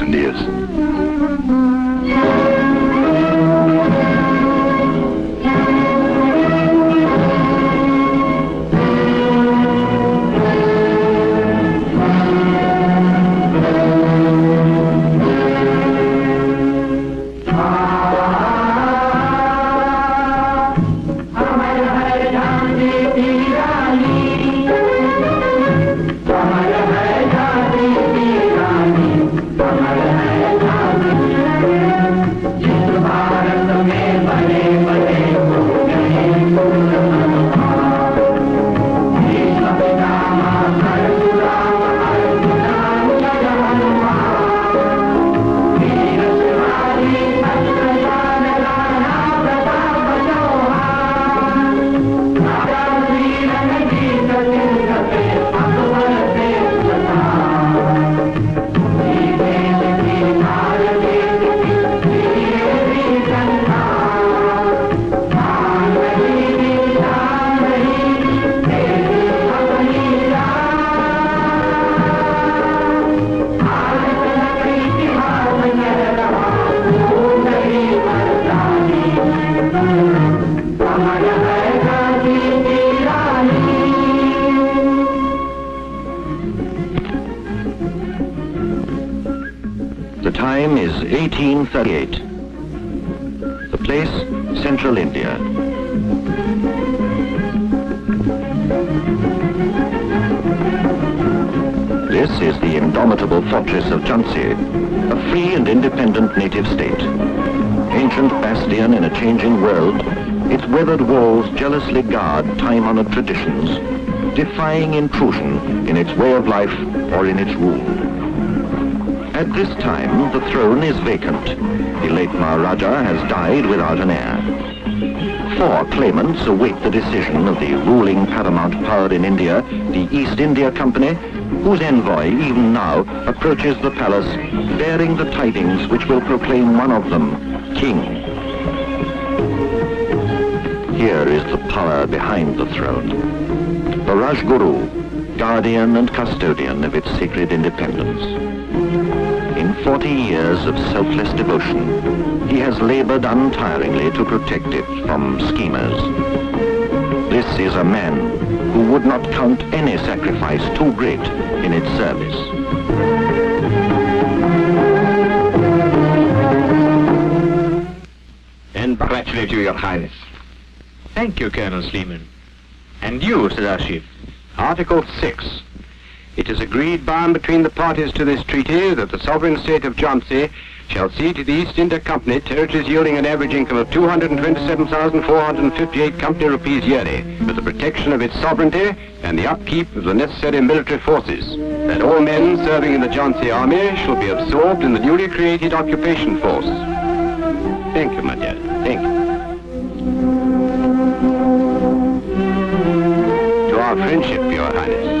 and ears. The time is 1838. The place, Central India. This is the indomitable fortress of Jhansi, a free and independent native state. Ancient bastion in a changing world, its weathered walls jealously guard time-honored traditions, defying intrusion in its way of life or in its rule. At this time, the throne is vacant. The late Maharaja has died without an heir. 4 claimants await the decision of the ruling paramount power in India, the East India Company, whose envoy even now approaches the palace bearing the tidings which will proclaim one of them king. Here is the power behind the throne. The Rajguru, guardian and custodian of its sacred independence. In 40 years of selfless devotion, he has labored untiringly to protect it from schemers. This is a man who would not count any sacrifice too great in its service. And congratulate you, Your Highness. Thank you, Colonel Sleeman. And you, Sadashif. Article 6. It is agreed by and between the parties to this treaty that the sovereign state of Jhansi shall cede to the East India Company territories yielding an average income of 227,458 company rupees yearly, for the protection of its sovereignty and the upkeep of the necessary military forces. That all men serving in the Jhansi army shall be absorbed in the newly created occupation force. Thank you, my dear. Thank you. To our friendship, Your Highness.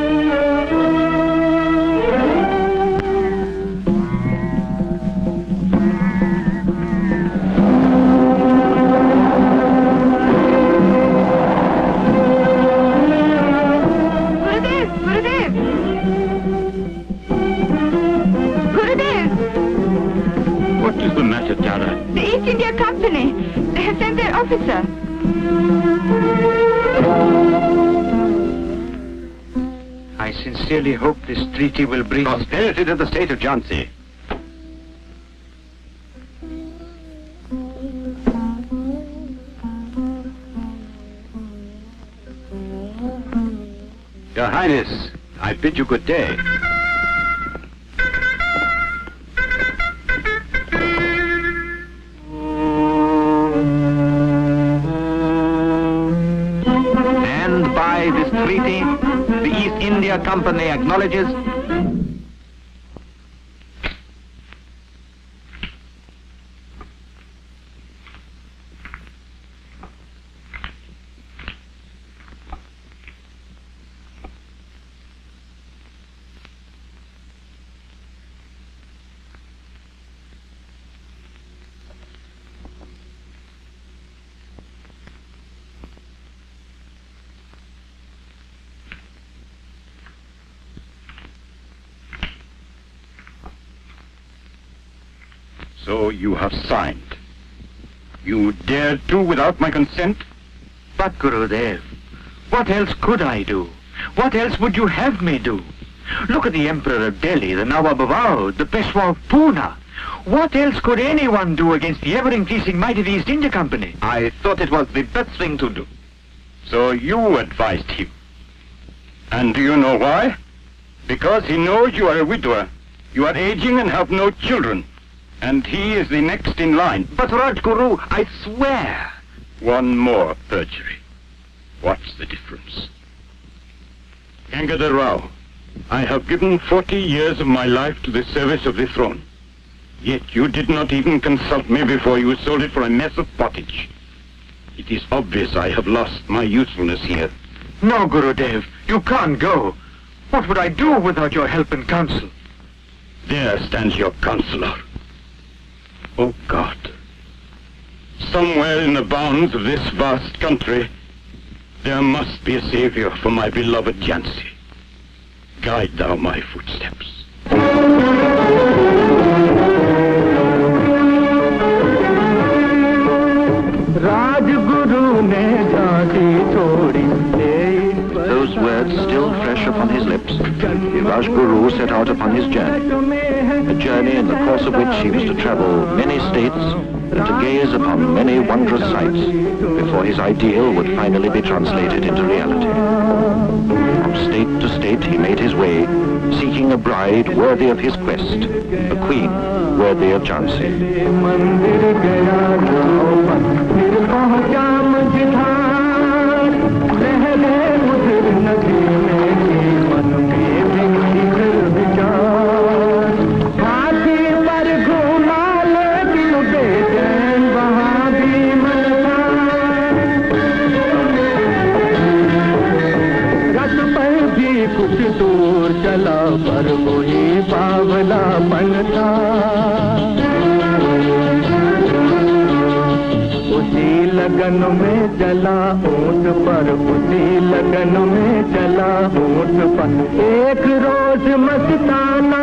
The East India Company. They have sent their officer. I sincerely hope this treaty will bring prosperity to the state of Jhansi. Your Highness, I bid you good day. treaty, the East India Company acknowledges So you have signed. You dared to without my consent? But Gurudev, what else could I do? What else would you have me do? Look at the Emperor of Delhi, the Nawab of Oudh, the Peshwa of Poona. What else could anyone do against the ever-increasing might of the East India Company? I thought it was the best thing to do. So you advised him. And do you know why? Because he knows you are a widower. You are aging and have no children. And he is the next in line. But Rajguru, I swear. One more perjury. What's the difference? Gangadhar Rao, I have given 40 years of my life to the service of the throne. Yet you did not even consult me before you sold it for a mess of pottage. It is obvious I have lost my usefulness here. No, Gurudev, you can't go. What would I do without your help and counsel? There stands your counselor. Oh God. Somewhere in the bounds of this vast country, there must be a savior for my beloved Jhansi. Guide thou my footsteps. Those words still fresh upon his lips, the Rajguru set out upon his journey. A journey in the course of which he was to travel many states and to gaze upon many wondrous sights before his ideal would finally be translated into reality. From state to state he made his way, seeking a bride worthy of his quest, a queen worthy of Jhansi. पर वही बावला बनता उसी लगन में चला ऊंट पर उसी लगन में चला ऊंट पर एक रोज मस्ताना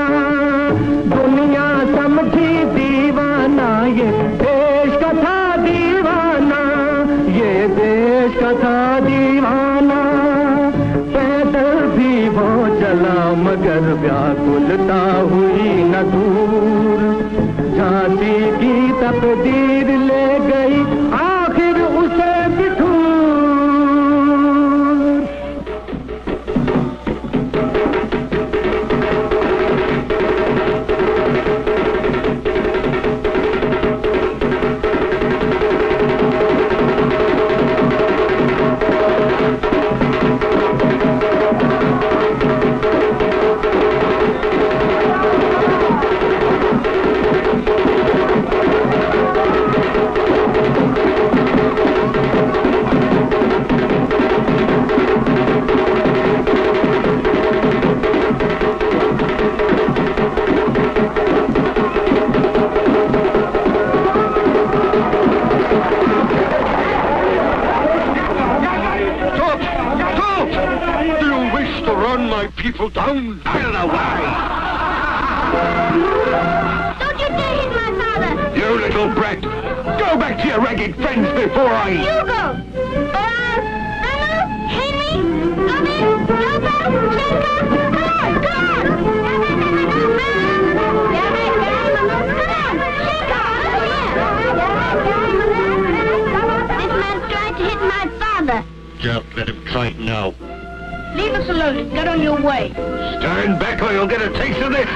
दुनिया समझी दीवाना ये देश का था दीवाना ये देश का था दीवाना वो चला मगर व्याकुलता हुई न दूर झांसी की तकदीर ले गई आखिर उसे Bithoor People down. I don't know why. Don't you dare hit my father. You little brat. Go back to your ragged friends before I... You go. Rama, Henry, Govind, Joseph, Shankar. Come on, come on. This man's trying to hit my father. Don't let him try it now. Leave us alone. Get on your way. Stand back or you'll get a taste of this.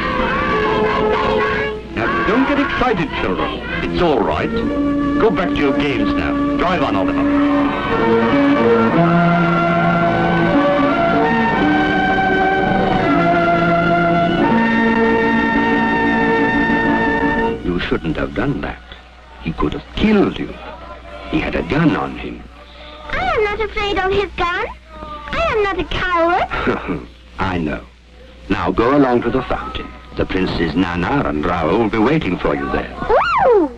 Now, don't get excited, children. It's all right. Go back to your games now. Drive on, Oliver. You shouldn't have done that. He could have killed you. He had a gun on him. I am not afraid of his gun. I am not a coward. I know. Now go along to the fountain. The Princes Nana and Rao will be waiting for you there. Ooh!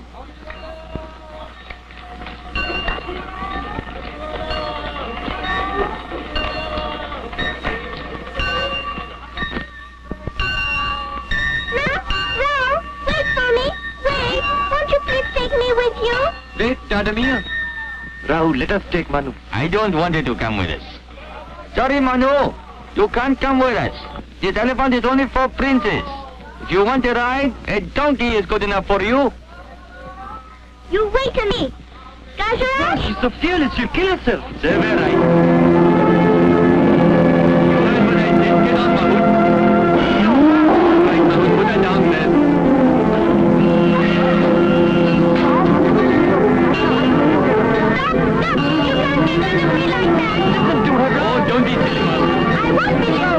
No, Rao, wait for me. Wait. start a meal. Rahul, let us take Manu. I don't want you to come with us. Sorry, Manu. You can't come with us. This elephant is only for princes. If you want a ride, a donkey is good enough for you. You wait a minute. Kajal? She's so fearless, she'll kill herself. Say where right. You heard what I said. Get on, Mahmoud. Right, Mahmoud, put her down there. Listen to her. Oh, don't be silly, Mahmoud. I won't be silly.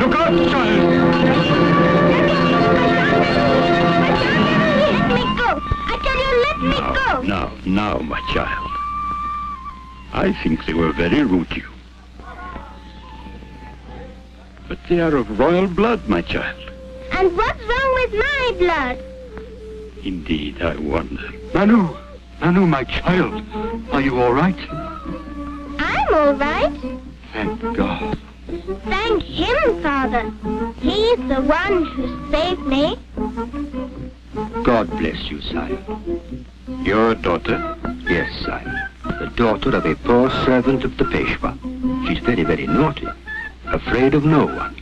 Look out, child! Let me go. I tell you, let me go. Now, my child. I think they were very rude to you. But they are of royal blood, my child. And what's wrong with my blood? Indeed, I wonder. Manu, my child. Are you all right? I'm all right. Thank God. Thank him, Father. He's the one who saved me. God bless you, sire. Your daughter? Yes, sire. The daughter of a poor servant of the Peshwa. She's very, very naughty. Afraid of no one.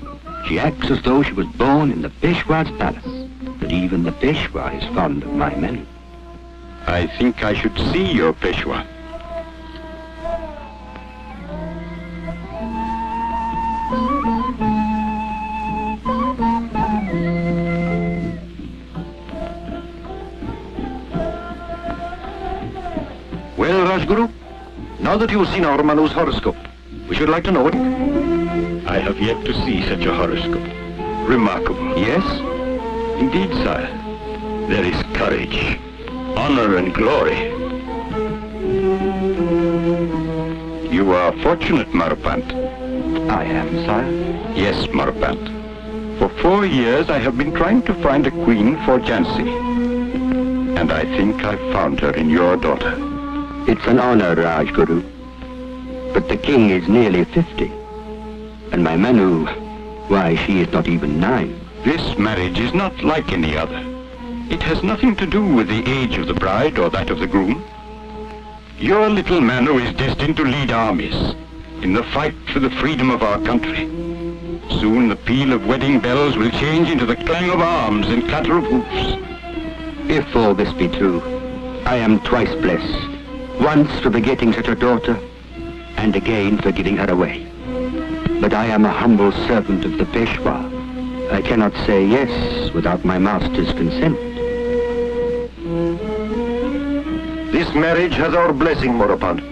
She acts as though she was born in the Peshwa's palace. But even the Peshwa is fond of my Manu. I think I should see your Peshwa. Well, Rajguru, now that you've seen our Manu's horoscope, we should like to know it. I have yet to see such a horoscope. Remarkable. Yes? Indeed, sire. There is courage, honor and glory. You are fortunate, Marpant. I am, sire. Yes, Marpant. For 4 years I have been trying to find a queen for Jhansi. And I think I've found her in your daughter. It's an honor, Rajguru. But the king is nearly 50. And my Manu, why, she is not even 9. This marriage is not like any other. It has nothing to do with the age of the bride or that of the groom. Your little Manu is destined to lead armies in the fight for the freedom of our country. Soon the peal of wedding bells will change into the clang of arms and clatter of hoofs. If all this be true, I am twice blessed. Once for begetting such a daughter, and again for giving her away. But I am a humble servant of the Peshwa. I cannot say yes without my master's consent. This marriage has our blessing, Morapant.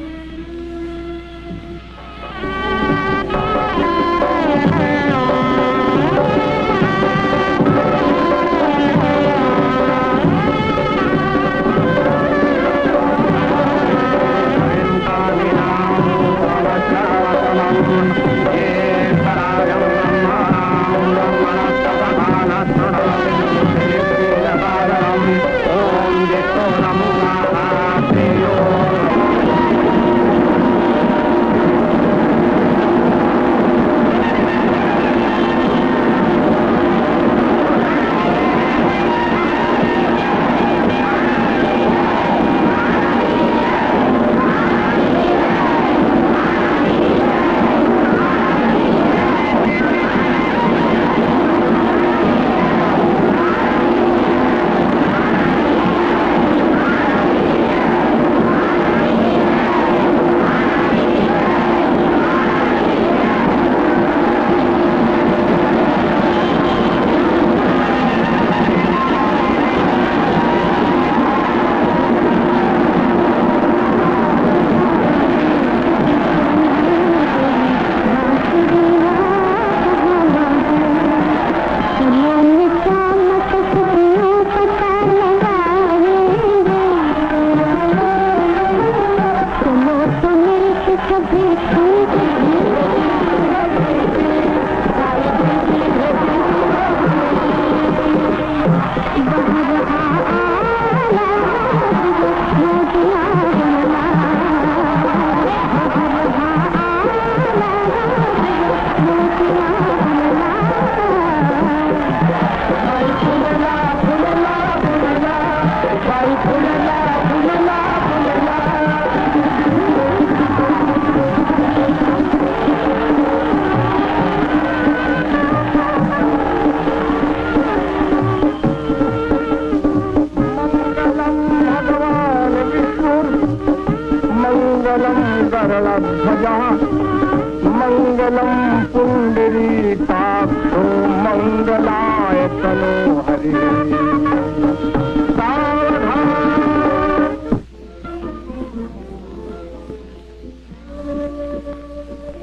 Mangalam Pundari Taksho Mangalaya Tano Hari.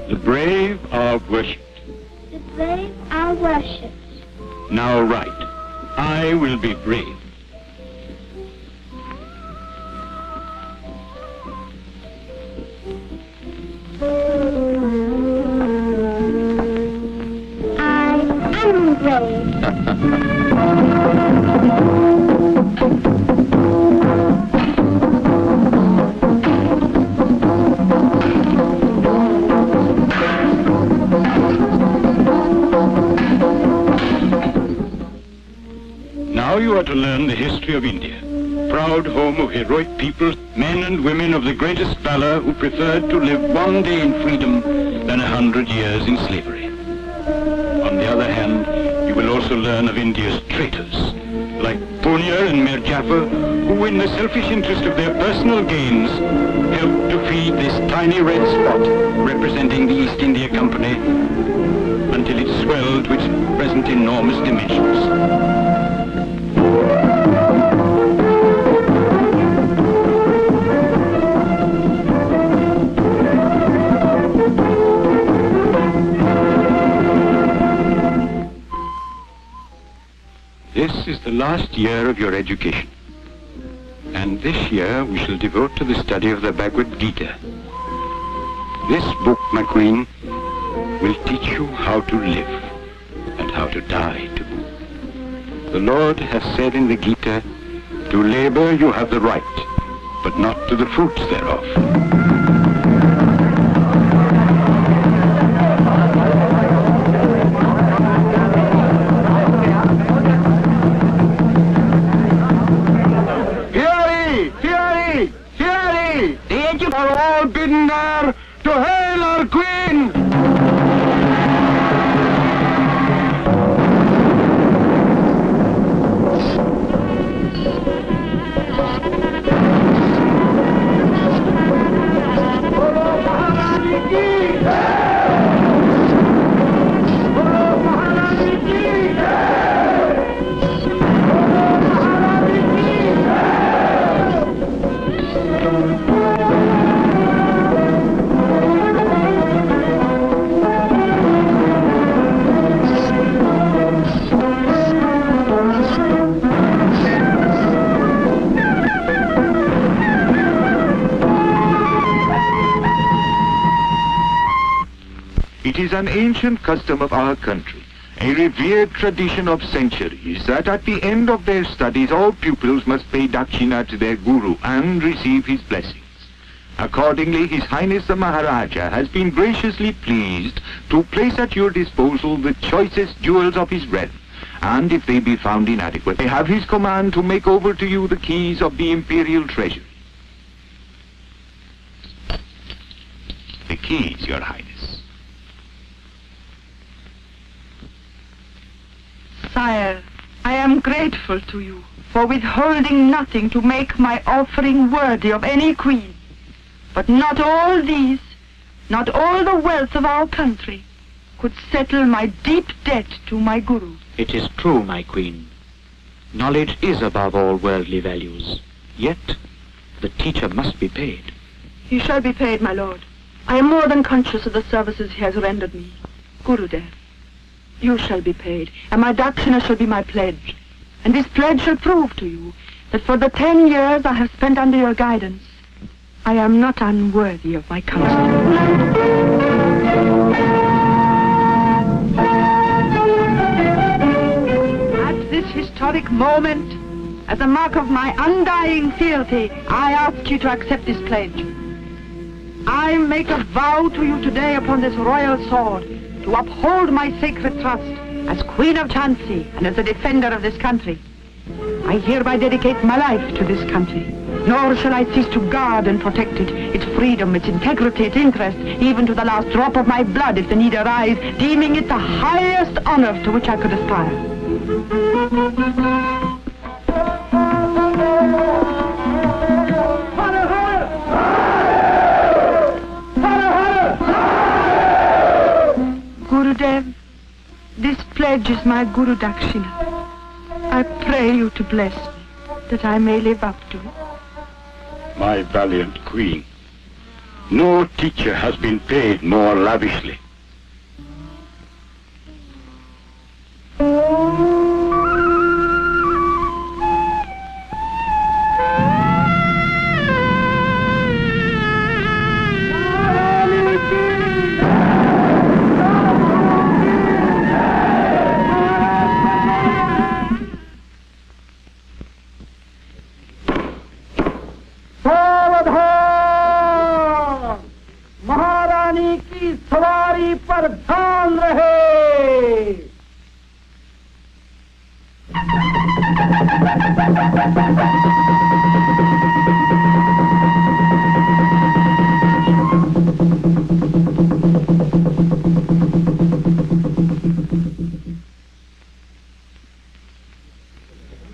The brave are worshipped. The brave are worshipped. Now write, I will be brave. I am brave. Now you are to learn the history of India, proud home of heroic people, men and women of the greatest valor who preferred to live one day in freedom than 100 years in slavery. On the other hand, you will also learn of India's traitors, like Punya and Mir Jafar, who in the selfish interest of their personal gains helped to feed this tiny red spot representing the East India Company until it swelled to its present enormous dimensions. This is the last year of your education. And this year we shall devote to the study of the Bhagavad Gita. This book, my queen, will teach you how to live and how to die to boot. The Lord has said in the Gita, to labor you have the right, but not to the fruits thereof. Are all bidden there to hail our queen! It is an ancient custom of our country, a revered tradition of centuries, that at the end of their studies all pupils must pay dakshina to their guru and receive his blessings. Accordingly, His Highness the Maharaja has been graciously pleased to place at your disposal the choicest jewels of his realm, and if they be found inadequate, I have his command to make over to you the keys of the imperial treasury. The keys, Your Highness. Sire, I am grateful to you for withholding nothing to make my offering worthy of any queen. But not all these, not all the wealth of our country, could settle my deep debt to my guru. It is true, my queen. Knowledge is above all worldly values. Yet, the teacher must be paid. He shall be paid, my lord. I am more than conscious of the services he has rendered me. Gurudev, you shall be paid, and my dakshina shall be my pledge. And this pledge shall prove to you that for the 10 years I have spent under your guidance, I am not unworthy of my counsel. At this historic moment, as a mark of my undying fealty, I ask you to accept this pledge. I make a vow to you today upon this royal sword to uphold my sacred trust as Queen of Jhansi and as a defender of this country. I hereby dedicate my life to this country, nor shall I cease to guard and protect it, its freedom, its integrity, its interest, even to the last drop of my blood if the need arise, deeming it the highest honor to which I could aspire. Gurudev, this pledge is my Guru Dakshina. I pray you to bless me, that I may live up to it. My valiant queen, no teacher has been paid more lavishly. महारानी की सवारी पर ध्यान रहे।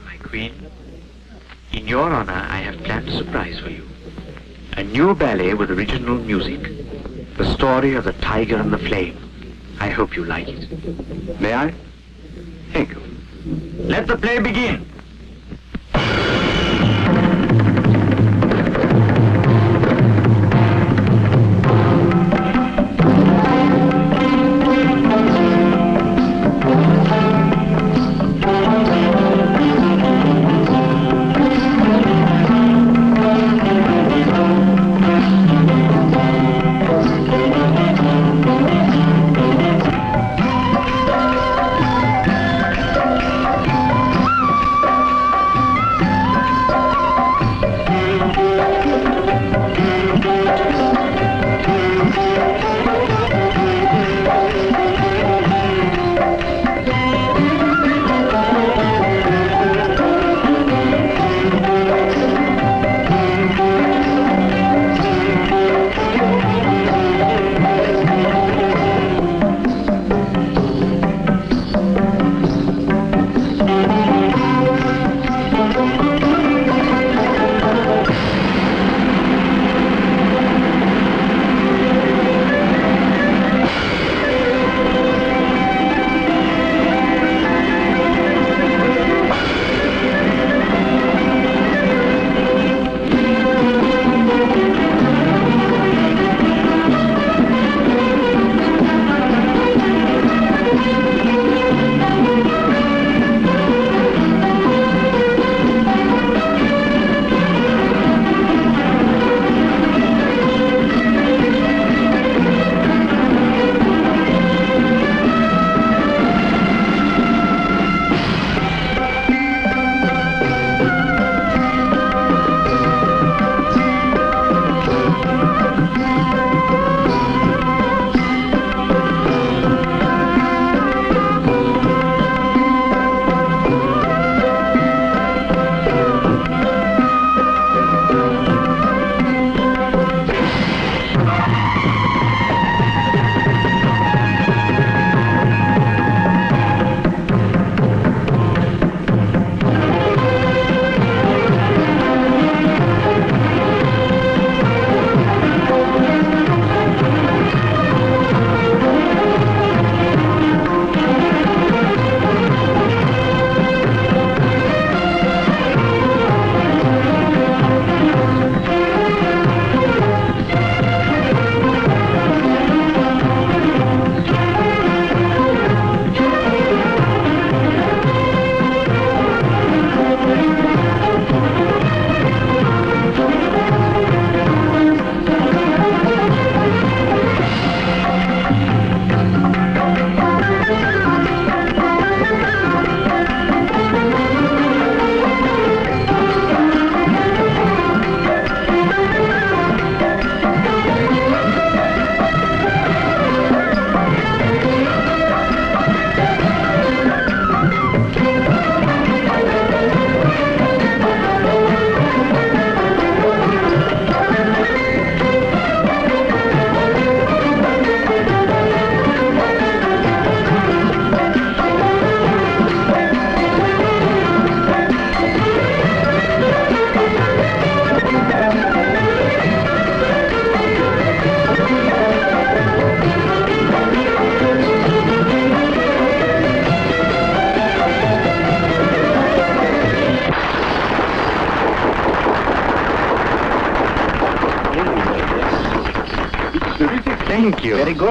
My queen, in your honor, I have planned a surprise for you. A new ballet with original music. The story of the tiger and the flame. I hope you like it. May I? Thank you. Let the play begin.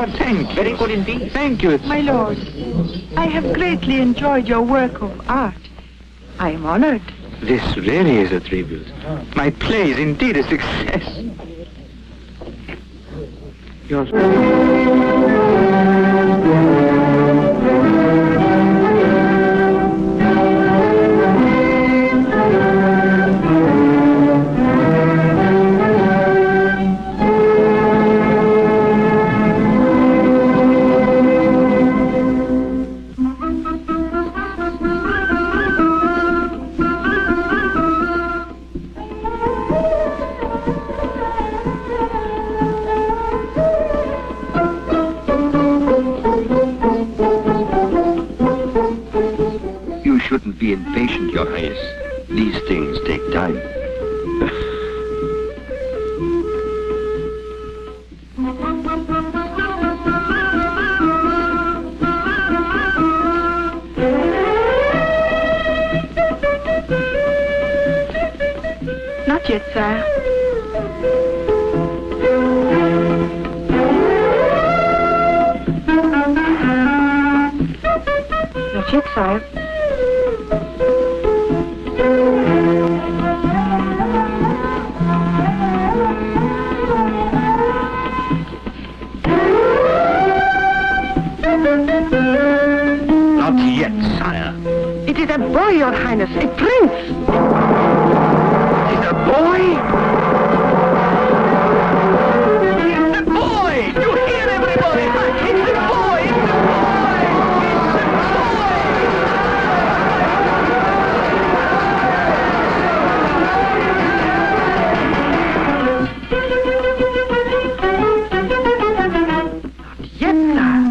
good. Thank you. Very good indeed. Thank you. My lord, I have greatly enjoyed your work of art. I am honored. This really is a tribute. My play is indeed a success. Yours. Shouldn't be impatient, Your Highness. These things take time. Not yet, sire. Not yet, sire. Not yet, sire. It is a boy, Your Highness, a prince. It's a boy? It's a boy! You hear everybody? It's a boy! It's a boy! Not yet, sire.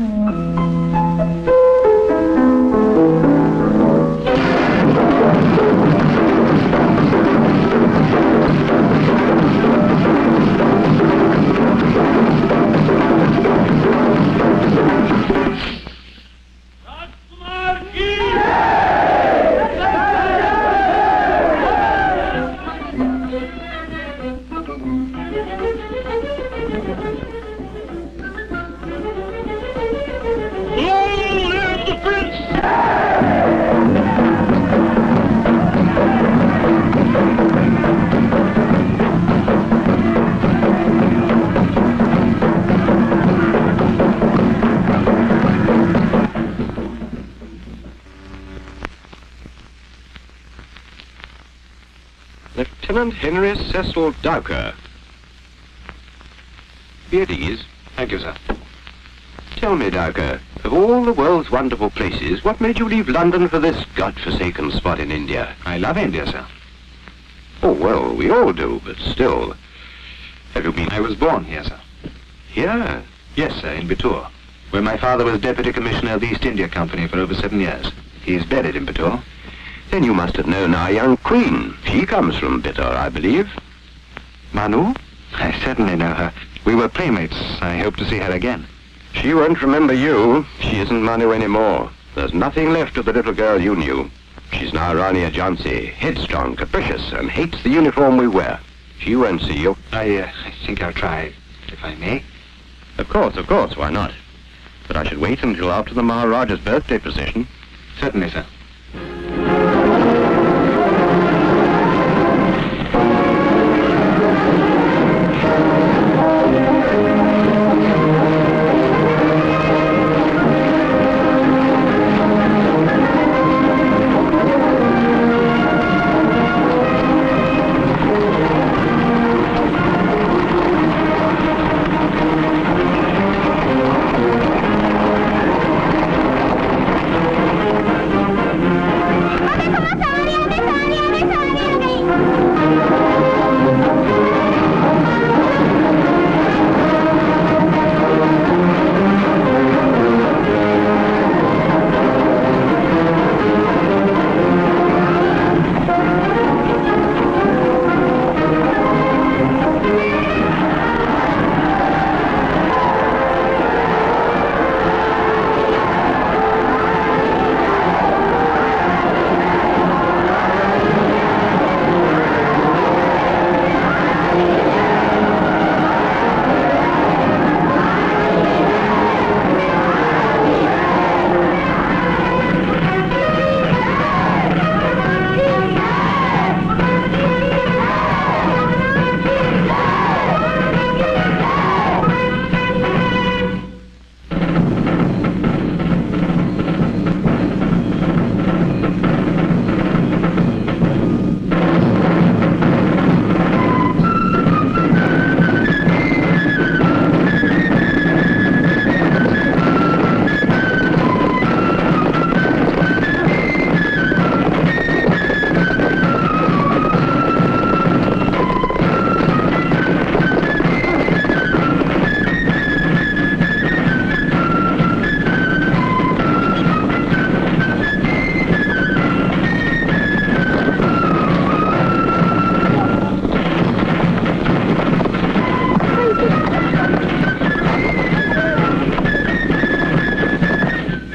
Lieutenant Henry Cecil Dowker. Be at ease. Thank you, sir. Tell me, Dowker, of all the world's wonderful places, what made you leave London for this godforsaken spot in India? I love India, sir. Oh, well, we all do, but still. Have you been... I was born here, sir. Here? Yes, sir, in Bittur, where my father was Deputy Commissioner of the East India Company for over 7 years. He is buried in Bittur. Then you must have known our young queen. She comes from Bittur, I believe. Manu? I certainly know her. We were playmates. I hope to see her again. She won't remember you. She isn't Manu anymore. There's nothing left of the little girl you knew. She's now Rani Jhansi, headstrong, capricious, and hates the uniform we wear. She won't see you. I think I'll try, if I may. Of course, why not? But I should wait until after the Maharaja's birthday procession. Certainly, sir.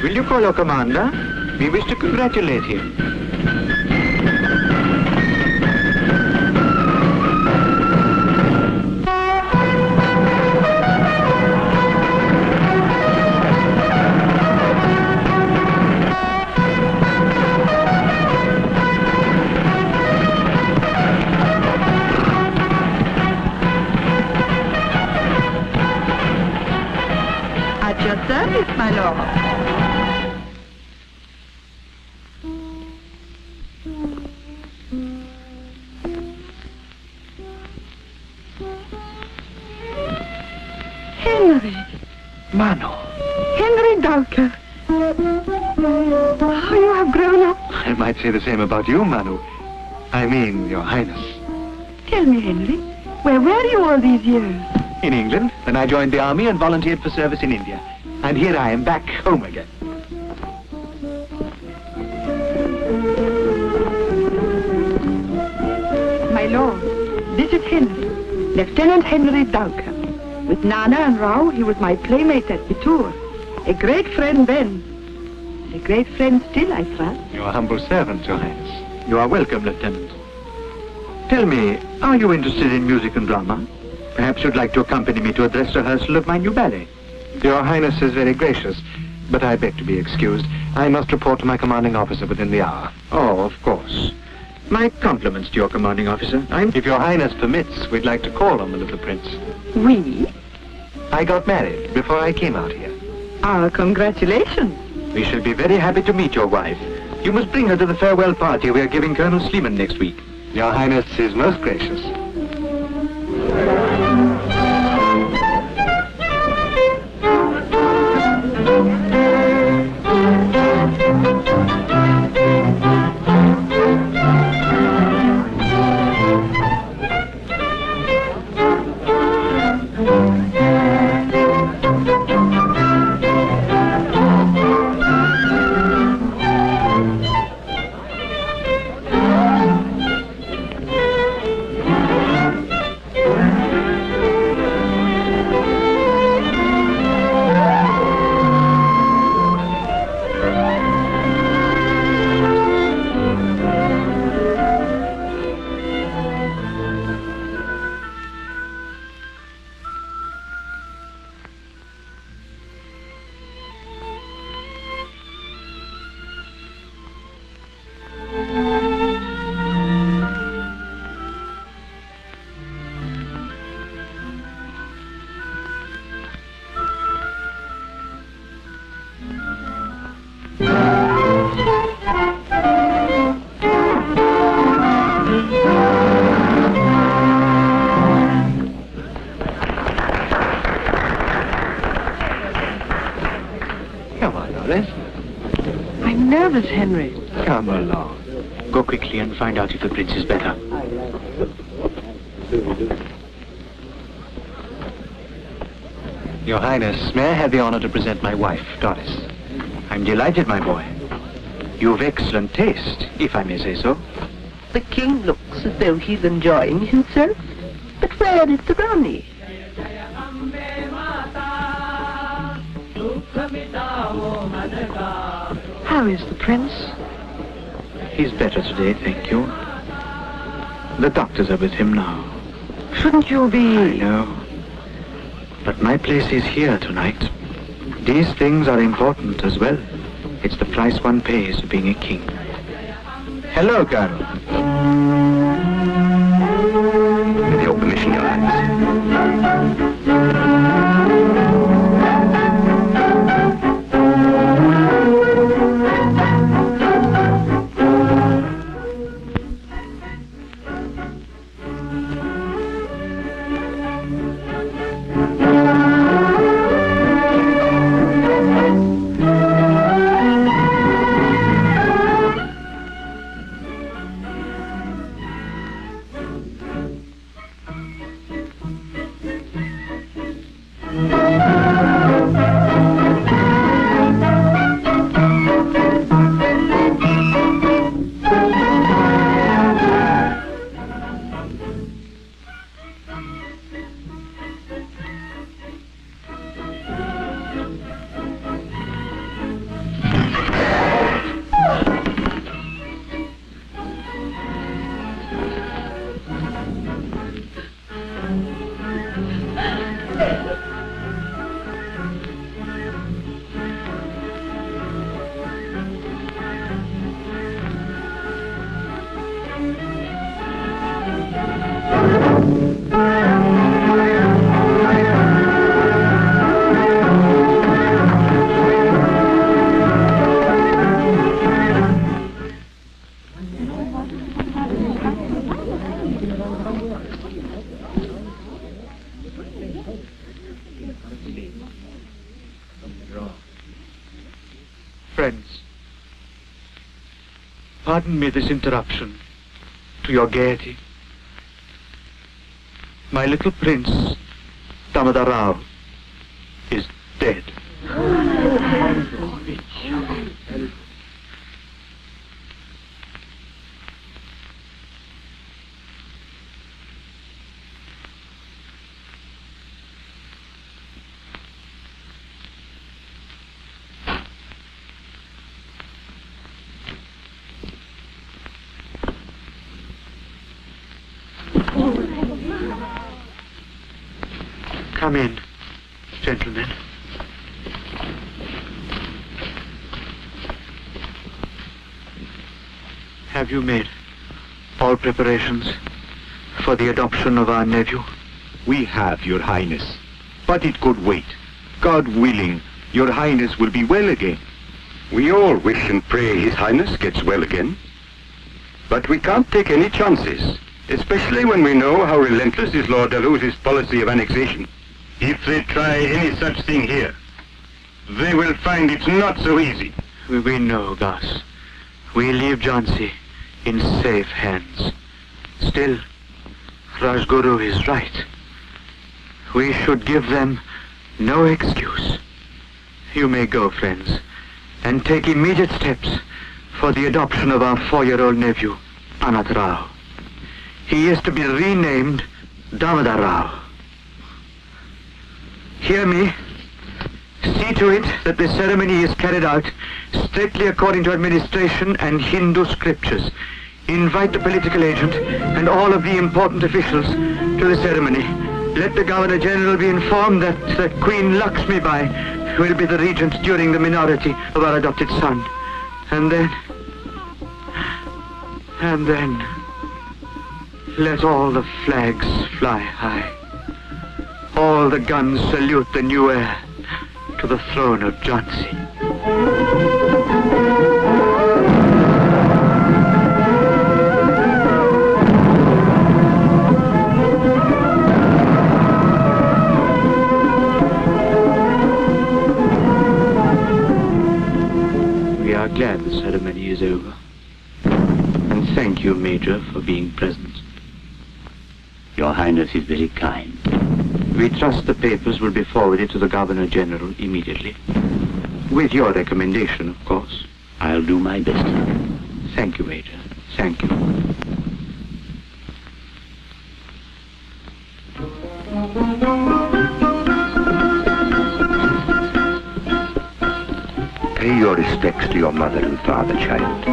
Will you call your commander? We wish to congratulate him. At your service, my lord. Henry. Mano. Henry Dowker. How you have grown up. I might say the same about you, Manu. I mean, Your Highness. Tell me, Henry, where were you all these years? In England, then I joined the army and volunteered for service in India. And here I am back home again. My lord, this is Henry, Lieutenant Henry Dowker. With Nana and Rao, he was my playmate at Bittur. A great friend then. A great friend still, I trust. Your humble servant, Your Highness. You are welcome, Lieutenant. Tell me, are you interested in music and drama? Perhaps you'd like to accompany me to a dress rehearsal of my new ballet. Your Highness is very gracious, but I beg to be excused. I must report to my commanding officer within the hour. Oh, of course. My compliments to your commanding officer. If Your Highness permits, we'd like to call on the little prince. We? I got married before I came out here. Our congratulations. We shall be very happy to meet your wife. You must bring her to the farewell party we are giving Colonel Sleeman next week. Your Highness is most gracious. I'm nervous, Henry. Come along. Go quickly and find out if the prince is better. Your Highness, may I have the honor to present my wife, Doris? I'm delighted, my boy. You've excellent taste, if I may say so. The king looks as though he's enjoying himself. But where is the Rani? How is the prince? He's better today, thank you. The doctors are with him now. Shouldn't you be... I know. But my place is here tonight. These things are important as well. It's the price one pays for being a king. Hello, Colonel. With your permission, Your Highness. friends, pardon me this interruption to your gaiety. My little prince, Damodar Rao, is dead. Come in, gentlemen. Have you made all preparations for the adoption of our nephew? We have, Your Highness. But it could wait. God willing, Your Highness will be well again. We all wish and pray His Highness gets well again. But we can't take any chances, especially when we know how relentless is Lord Delhou's policy of annexation. If they try any such thing here, they will find it's not so easy. We know, Gus. We leave Jhansi in safe hands. Still, Rajguru is right. We should give them no excuse. You may go, friends, and take immediate steps for the adoption of our 4-year-old nephew, Anat Rao. He is to be renamed Damodar Rao. Hear me. See to it that the ceremony is carried out strictly according to administration and Hindu scriptures. Invite the political agent and all of the important officials to the ceremony. Let the Governor General be informed that Queen Lakshmi Bai will be the regent during the minority of our adopted son. And then, let all the flags fly high. All the guns salute the new heir to the throne of Jhansi. We are glad the ceremony is over. And thank you, Major, for being present. Your Highness is very kind. We trust the papers will be forwarded to the Governor General immediately. With your recommendation, of course. I'll do my best. Thank you, Major. Thank you. Pay your respects to your mother and father, child.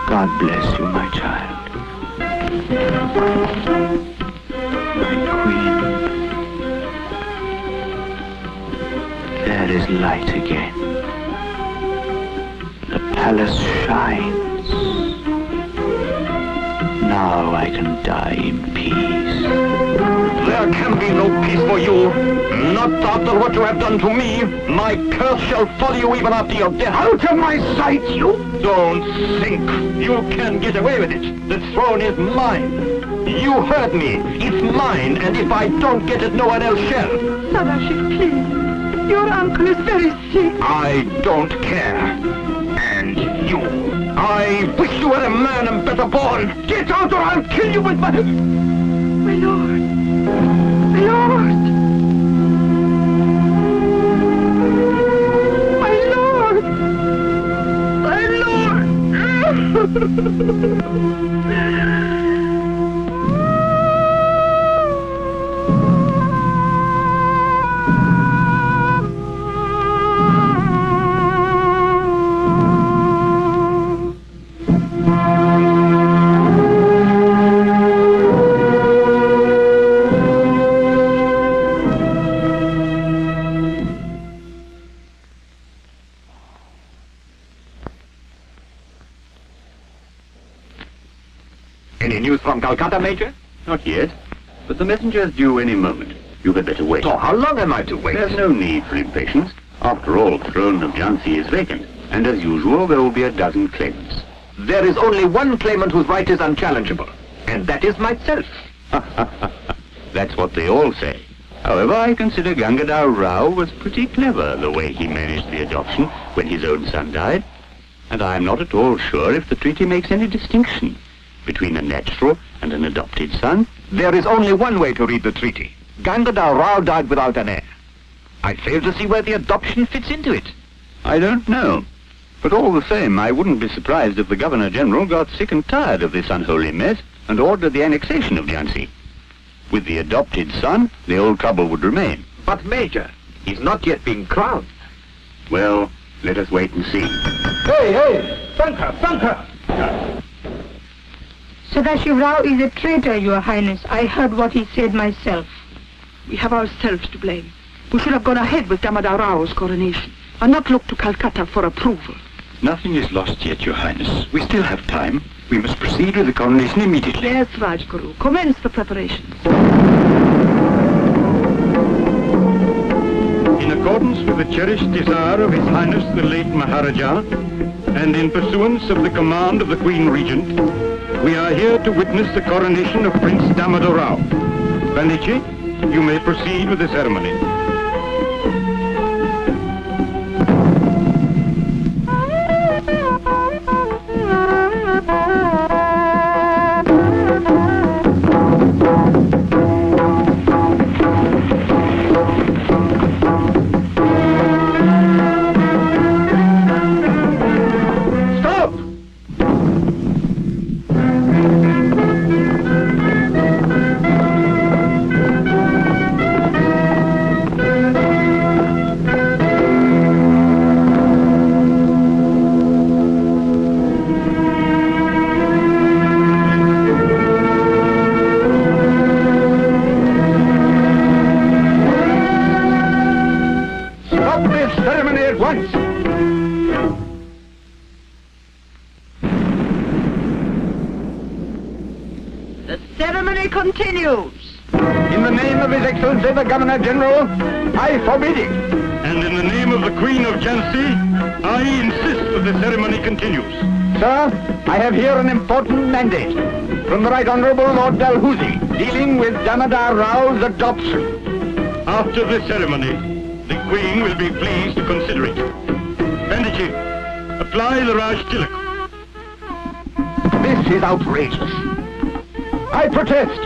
God bless you, my child. My queen. There is light again. The palace shines. Now I can die in peace. There can be no peace for you. Not after what you have done to me. My curse shall follow you even after your death. Out of my sight, you! Don't think you can get away with it. The throne is mine. You heard me. It's mine, and if I don't get it, no one else shall. Sadashik, please. Your uncle is very sick. I don't care. And you. I wish you were a man and better born. Get out or I'll kill you with my... My lord. My lord. Any news from Calcutta, Major? Not yet. but the messenger is due any moment. You had better wait. Oh, how long am I to wait? There's no need for impatience. After all, the throne of Jhansi is vacant, and as usual, there will be a dozen claimants. There is only one claimant whose right is unchallengeable, and that is myself. That's what they all say. However, I consider Gangadhar Rao was pretty clever the way he managed the adoption when his own son died. And I am not at all sure if the treaty makes any distinction between a natural and an adopted son. There is only one way to read the treaty. Gangadhar Rao died without an heir. I fail to see where the adoption fits into it. I don't know. But all the same, I wouldn't be surprised if the Governor-General got sick and tired of this unholy mess and ordered the annexation of Jhansi. With the adopted son, the old trouble would remain. But, Major, he's not yet been crowned. Well, let us wait and see. Hey! Funka! Sadashiv Rao is a traitor, Your Highness. I heard what he said myself. We have ourselves to blame. We should have gone ahead with Damodar Rao's coronation, and not looked to Calcutta for approval. Nothing is lost yet, Your Highness. We still have time. We must proceed with the coronation immediately. Yes, Rajguru. Commence the preparations. In accordance with the cherished desire of His Highness the late Maharaja, and in pursuance of the command of the Queen Regent, we are here to witness the coronation of Prince Damodar Rao. Panditji, you may proceed with the ceremony. Continues. In the name of His Excellency the Governor-General, I forbid it. And in the name of the Queen of Jhansi, I insist that the ceremony continues. Sir, I have here an important mandate from the Right Honourable Lord Dalhousie, dealing with Damodar Rao's adoption. After the ceremony, the Queen will be pleased to consider it. Panditji, apply the Raj Tilak. This is outrageous. I protest.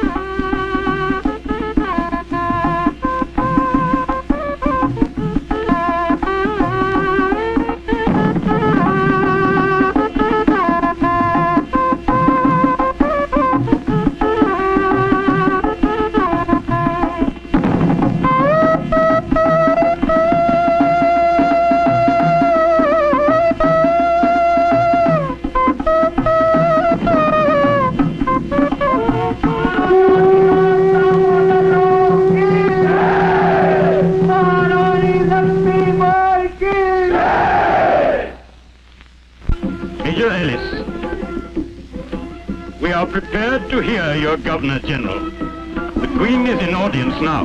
Prepared to hear your Governor-General. The Queen is in audience now.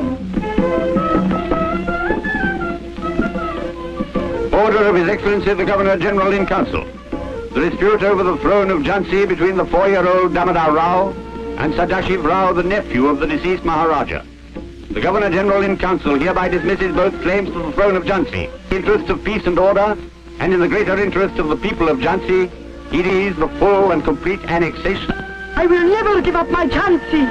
Order of His Excellency the Governor-General in Council. The dispute over the throne of Jhansi between the 4-year-old Damodar Rao and Sadashiv Rao, the nephew of the deceased Maharaja. The Governor-General in Council hereby dismisses both claims to the throne of Jhansi. In the interest of peace and order, and in the greater interest of the people of Jhansi, he decrees the full and complete annexation. I will never give up my Jhansi.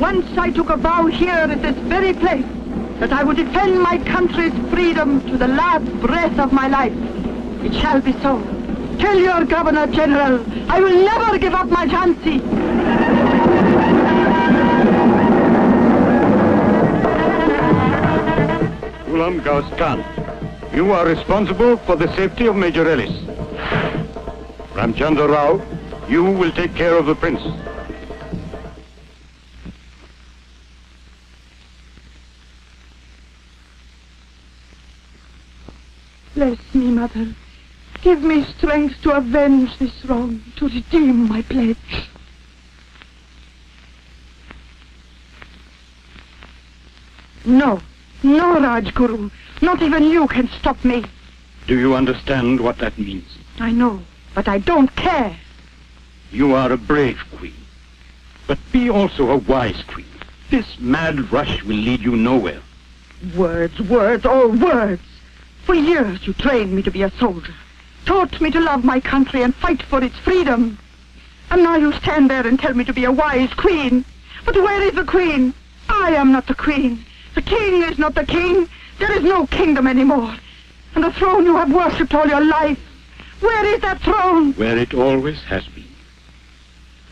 Once I took a vow here at this very place that I would defend my country's freedom to the last breath of my life. It shall be so. Tell your Governor-General, I will never give up my Jhansi. Ghulam Ghaus Khan, you are responsible for the safety of Major Ellis. Ramchandra Rao, you will take care of the prince. Bless me, Mother. Give me strength to avenge this wrong, to redeem my pledge. No, no, Rajguru. Not even you can stop me. Do you understand what that means? I know, but I don't care. You are a brave queen, but be also a wise queen. This mad rush will lead you nowhere. Words, words, all words. For years you trained me to be a soldier, taught me to love my country and fight for its freedom. And now you stand there and tell me to be a wise queen. But where is the queen? I am not the queen. The king is not the king. There is no kingdom anymore. And the throne you have worshipped all your life, where is that throne? Where it always has been.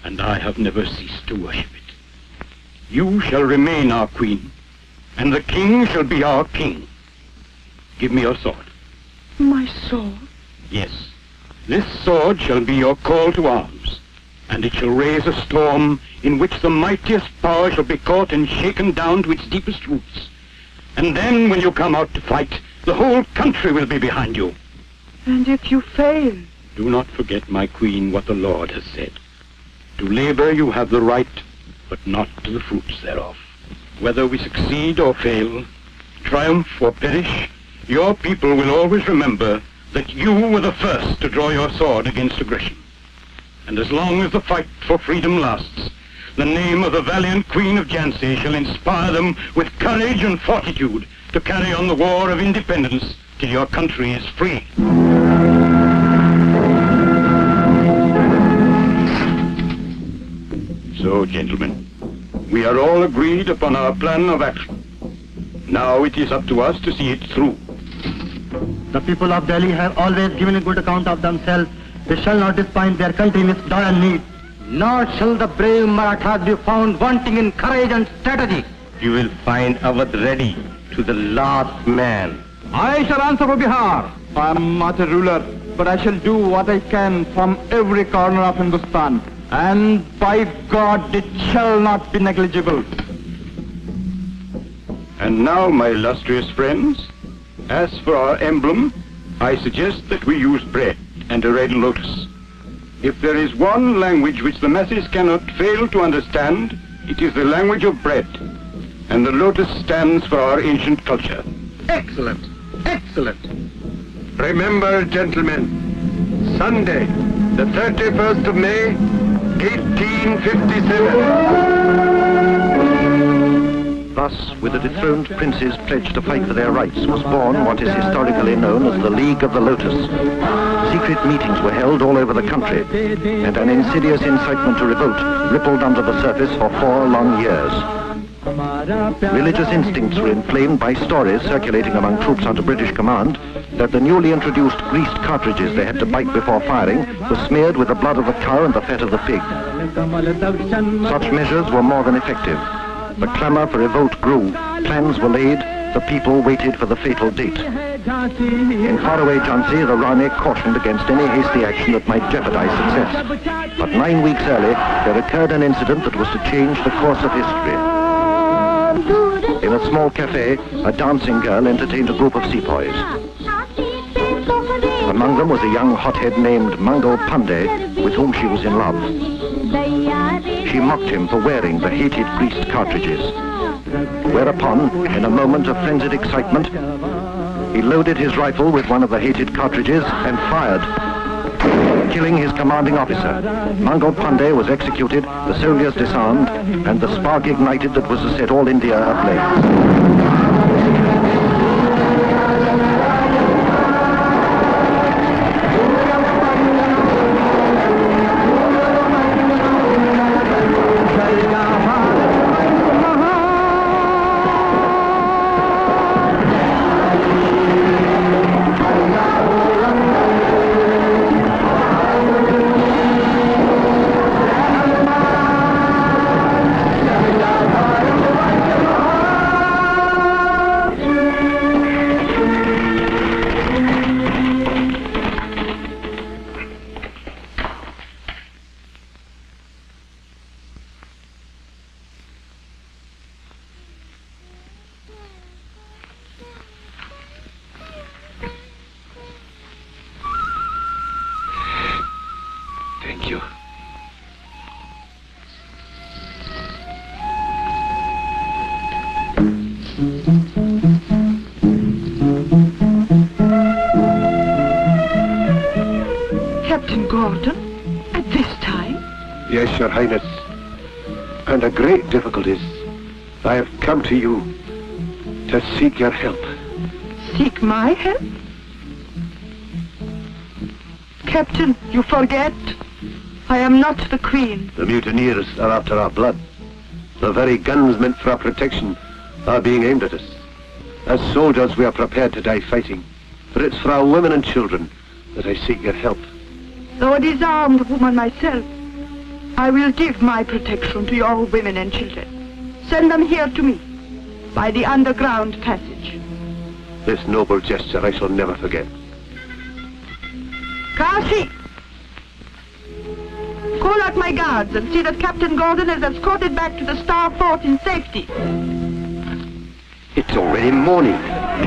And I have never ceased to worship it. You shall remain our queen, and the king shall be our king. Give me your sword. My sword? Yes. This sword shall be your call to arms, and it shall raise a storm in which the mightiest power shall be caught and shaken down to its deepest roots. And then when you come out to fight, the whole country will be behind you. And if you fail? Do not forget, my queen, what the Lord has said. To labor you have the right, but not to the fruits thereof. Whether we succeed or fail, triumph or perish, your people will always remember that you were the first to draw your sword against aggression. And as long as the fight for freedom lasts, the name of the valiant Queen of Jhansi shall inspire them with courage and fortitude to carry on the war of independence till your country is free. So, gentlemen, we are all agreed upon our plan of action. Now it is up to us to see it through. The people of Delhi have always given a good account of themselves. They shall not disappoint their country in its dire need. Nor shall the brave Marathas be found wanting in courage and strategy. You will find Awadh ready to the last man. I shall answer for Bihar. I am not a ruler, but I shall do what I can from every corner of Hindustan. And by God, it shall not be negligible. And now, my illustrious friends, as for our emblem, I suggest that we use bread and a red lotus. If there is one language which the masses cannot fail to understand, it is the language of bread. And the lotus stands for our ancient culture. Excellent, excellent. Remember, gentlemen, Sunday, the 31st of May, 1857. Thus, with the dethroned princes pledged to fight for their rights, was born what is historically known as the League of the Lotus. Secret meetings were held all over the country, and an insidious incitement to revolt rippled under the surface for 4 long years. Religious instincts were inflamed by stories circulating among troops under British command that the newly introduced greased cartridges they had to bite before firing were smeared with the blood of the cow and the fat of the pig. Such measures were more than effective. The clamor for revolt grew, plans were laid, the people waited for the fatal date. In faraway Jhansi, the Rani cautioned against any hasty action that might jeopardize success. But 9 weeks early, there occurred an incident that was to change the course of history. In a small cafe, a dancing girl entertained a group of sepoys. Among them was a young hothead named Mangal Pandey, with whom she was in love. She mocked him for wearing the hated greased cartridges. Whereupon, in a moment of frenzied excitement, he loaded his rifle with one of the hated cartridges and fired, killing his commanding officer. Mangal Pandey was executed, the soldiers disarmed, and the spark ignited that was to set all India ablaze. Captain Gordon, at this time? Yes, Your Highness. Under great difficulties, I have come to you to seek your help. Seek my help? Captain, you forget. I am not the Queen. The mutineers are after our blood. The very guns meant for our protection are being aimed at us. As soldiers, we are prepared to die fighting. But it's for our women and children that I seek your help. Though a disarmed woman myself, I will give my protection to your women and children. Send them here to me, by the underground passage. This noble gesture I shall never forget. Kashi! Call out my guards and see that Captain Gordon is escorted back to the Star Fort in safety. It's already morning.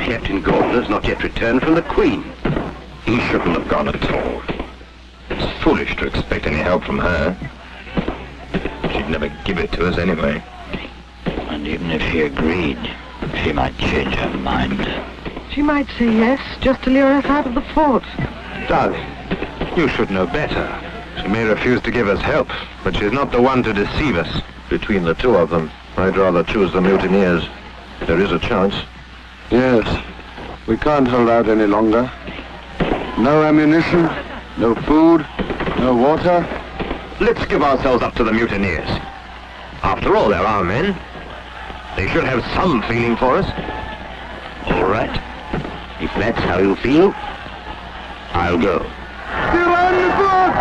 Captain Gordon has not yet returned from the Queen. He shouldn't have gone at all. It's foolish to expect any help from her. She'd never give it to us anyway. And even if she agreed, she might change her mind. She might say yes, just to lure us out of the fort. Darling, you should know better. She may refuse to give us help, but she's not the one to deceive us. Between the two of them, I'd rather choose the mutineers. There is a chance. Yes, we can't hold out any longer. No ammunition, no food, no water. Let's give ourselves up to the mutineers. After all, they're our men. They should have some feeling for us. All right. If that's how you feel, I'll go. They're on the boat!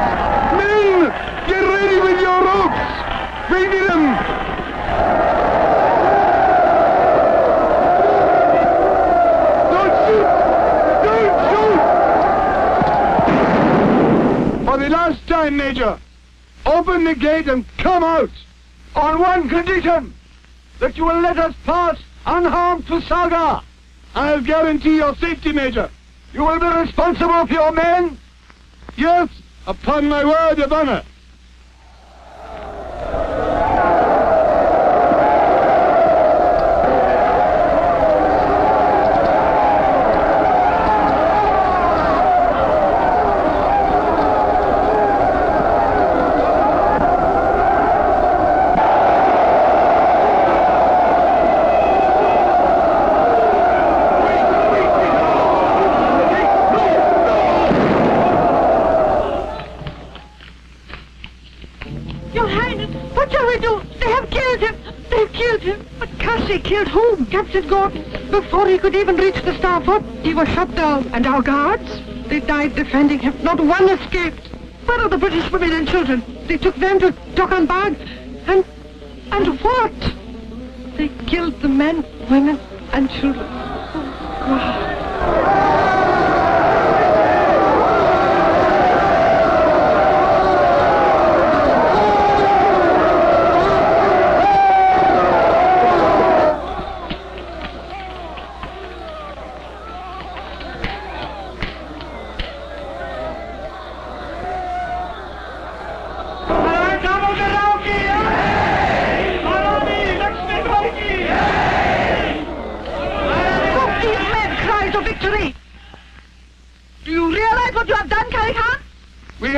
Men! Get ready with your ropes! We need them! Don't shoot! Don't shoot! For the last time, Major, open the gate and come out! On one condition, that you will let us pass unharmed to Saga. I'll guarantee your safety, Major. You will be responsible for your men? Yes, upon my word of honor. Killed whom? Captain Gordon. Before he could even reach the Star Fort, he was shot down. And our guards? They died defending him. Not one escaped. Where are the British women and children? They took them to Dokkanbag. And what? They killed the men, women, and children. Oh, God.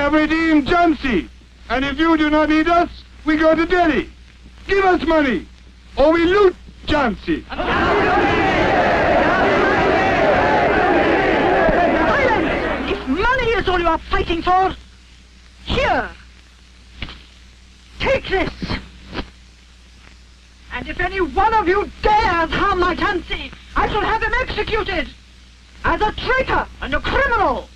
Redeemed Jhansi, and if you do not need us, we go to Delhi. Give us money, or we loot Jhansi. Silence! If money is all you are fighting for, here, take this. And if any one of you dares harm my Jhansi, I shall have him executed as a traitor and a criminal.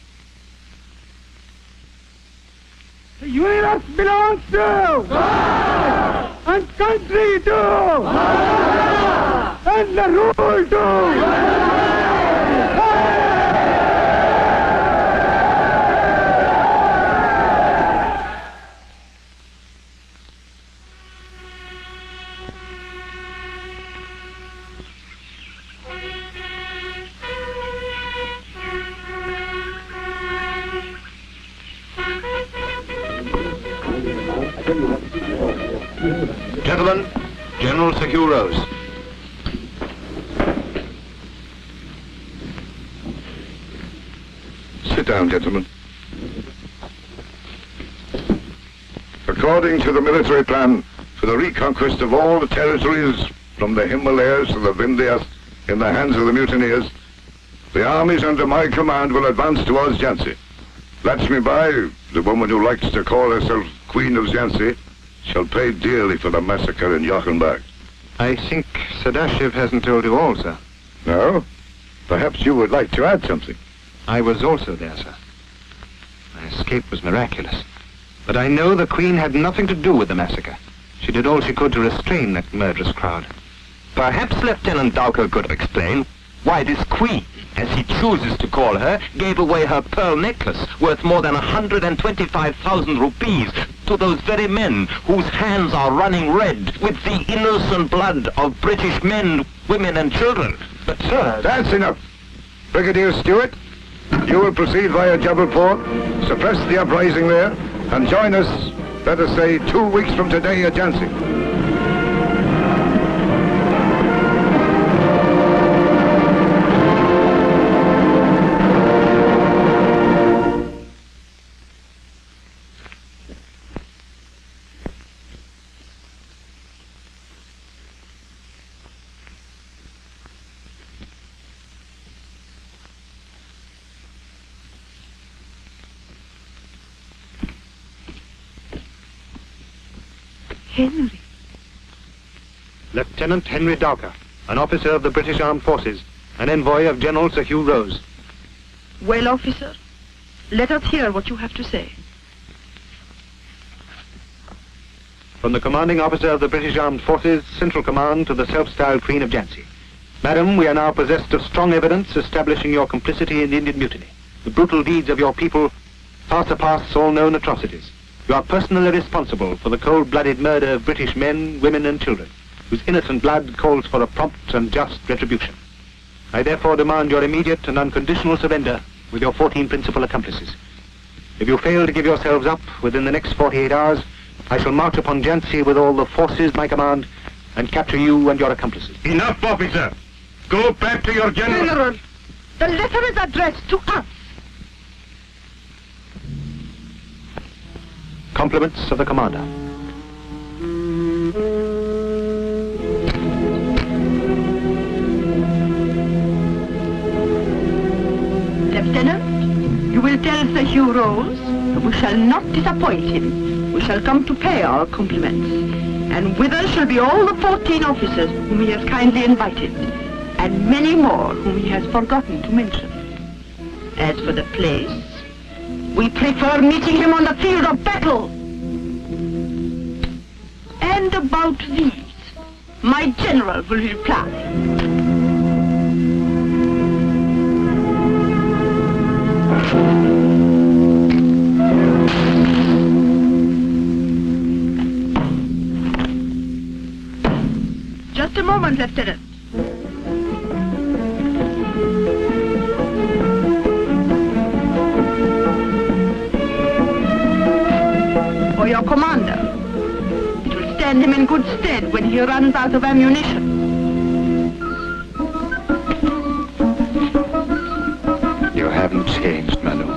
The universe belongs to God, and country to God, and the rule to God. Gentlemen, General Secure Rose. down, gentlemen. According to the military plan for the reconquest of all the territories from the Himalayas to the Vindhyas in the hands of the mutineers, the armies under my command will advance towards Jhansi. Lakshmi Bai, the woman who likes to call herself Queen of Jhansi, shall pay dearly for the massacre in Yochenbag. I think Sadashiv hasn't told you all, sir. No? Perhaps you would like to add something. I was also there, sir. My escape was miraculous. But I know the Queen had nothing to do with the massacre. She did all she could to restrain that murderous crowd. Perhaps Lieutenant Dowker could explain why this Queen, as he chooses to call her, gave away her pearl necklace worth more than 125,000 rupees to those very men whose hands are running red with the innocent blood of British men, women and children. But sir, that's enough. Brigadier Stewart, you will proceed via Jabalpur, suppress the uprising there, and join us, let us say, 2 weeks from today at Jhansi. Henry. Lieutenant Henry Dowker, an officer of the British Armed Forces, an envoy of General Sir Hugh Rose. Well, officer, let us hear what you have to say. From the commanding officer of the British Armed Forces, Central Command, to the self-styled Queen of Jhansi. Madam, we are now possessed of strong evidence establishing your complicity in the Indian Mutiny. The brutal deeds of your people far surpass all known atrocities. You are personally responsible for the cold-blooded murder of British men, women and children, whose innocent blood calls for a prompt and just retribution. I therefore demand your immediate and unconditional surrender with your 14 principal accomplices. If you fail to give yourselves up within the next 48 hours, I shall march upon Jhansi with all the forces at my command and capture you and your accomplices. Enough, officer! Go back to your general. General, the letter is addressed to us. Compliments of the commander. Lieutenant, you will tell Sir Hugh Rose that we shall not disappoint him. We shall come to pay our compliments. And with us shall be all the 14 officers whom he has kindly invited, and many more whom he has forgotten to mention. As for the place, we prefer meeting him on the field of battle. And about these, my general will reply. Just a moment, Lieutenant. For your commander. It will stand him in good stead when he runs out of ammunition. You haven't changed, Manu.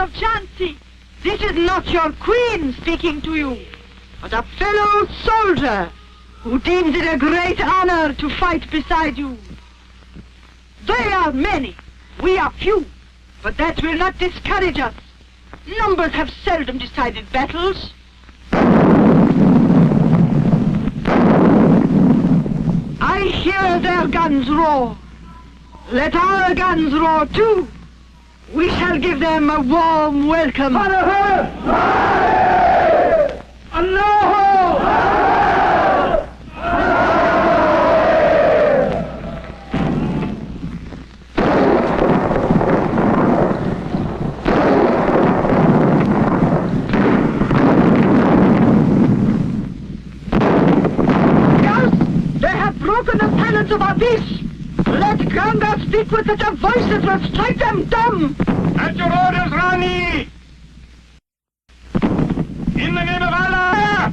of Jhansi, this is not your queen speaking to you, but a fellow soldier who deems it a great honor to fight beside you. They are many, we are few, but that will not discourage us. Numbers have seldom decided battles. I hear their guns roar. Let our guns roar too. We shall give them a warm welcome. Broken the silence of our peace. Let Ganga speak with such a voice that will strike them dumb. At your orders, Rani! In the name of Allah!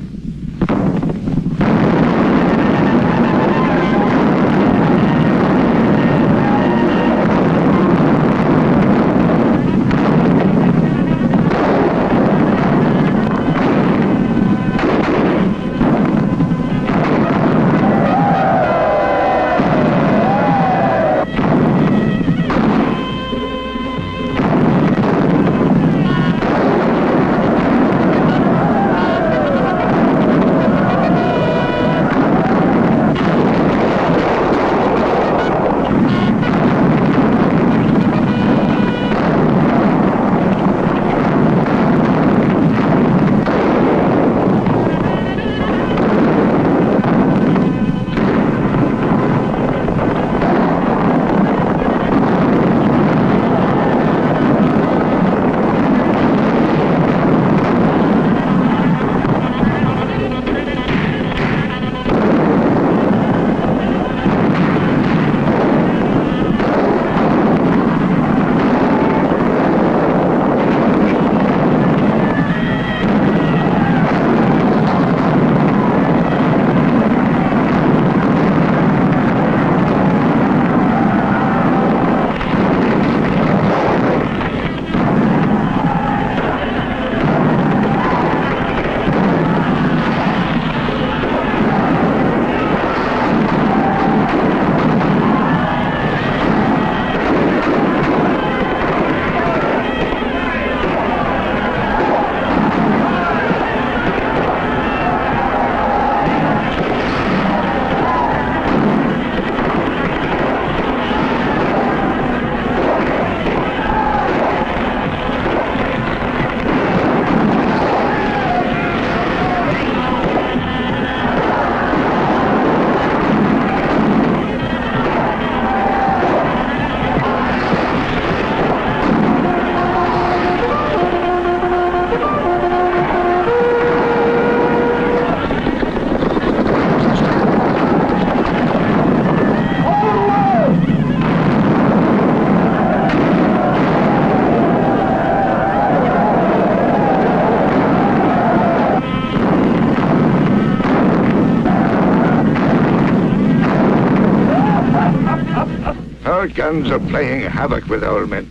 Our guns are playing havoc with our men.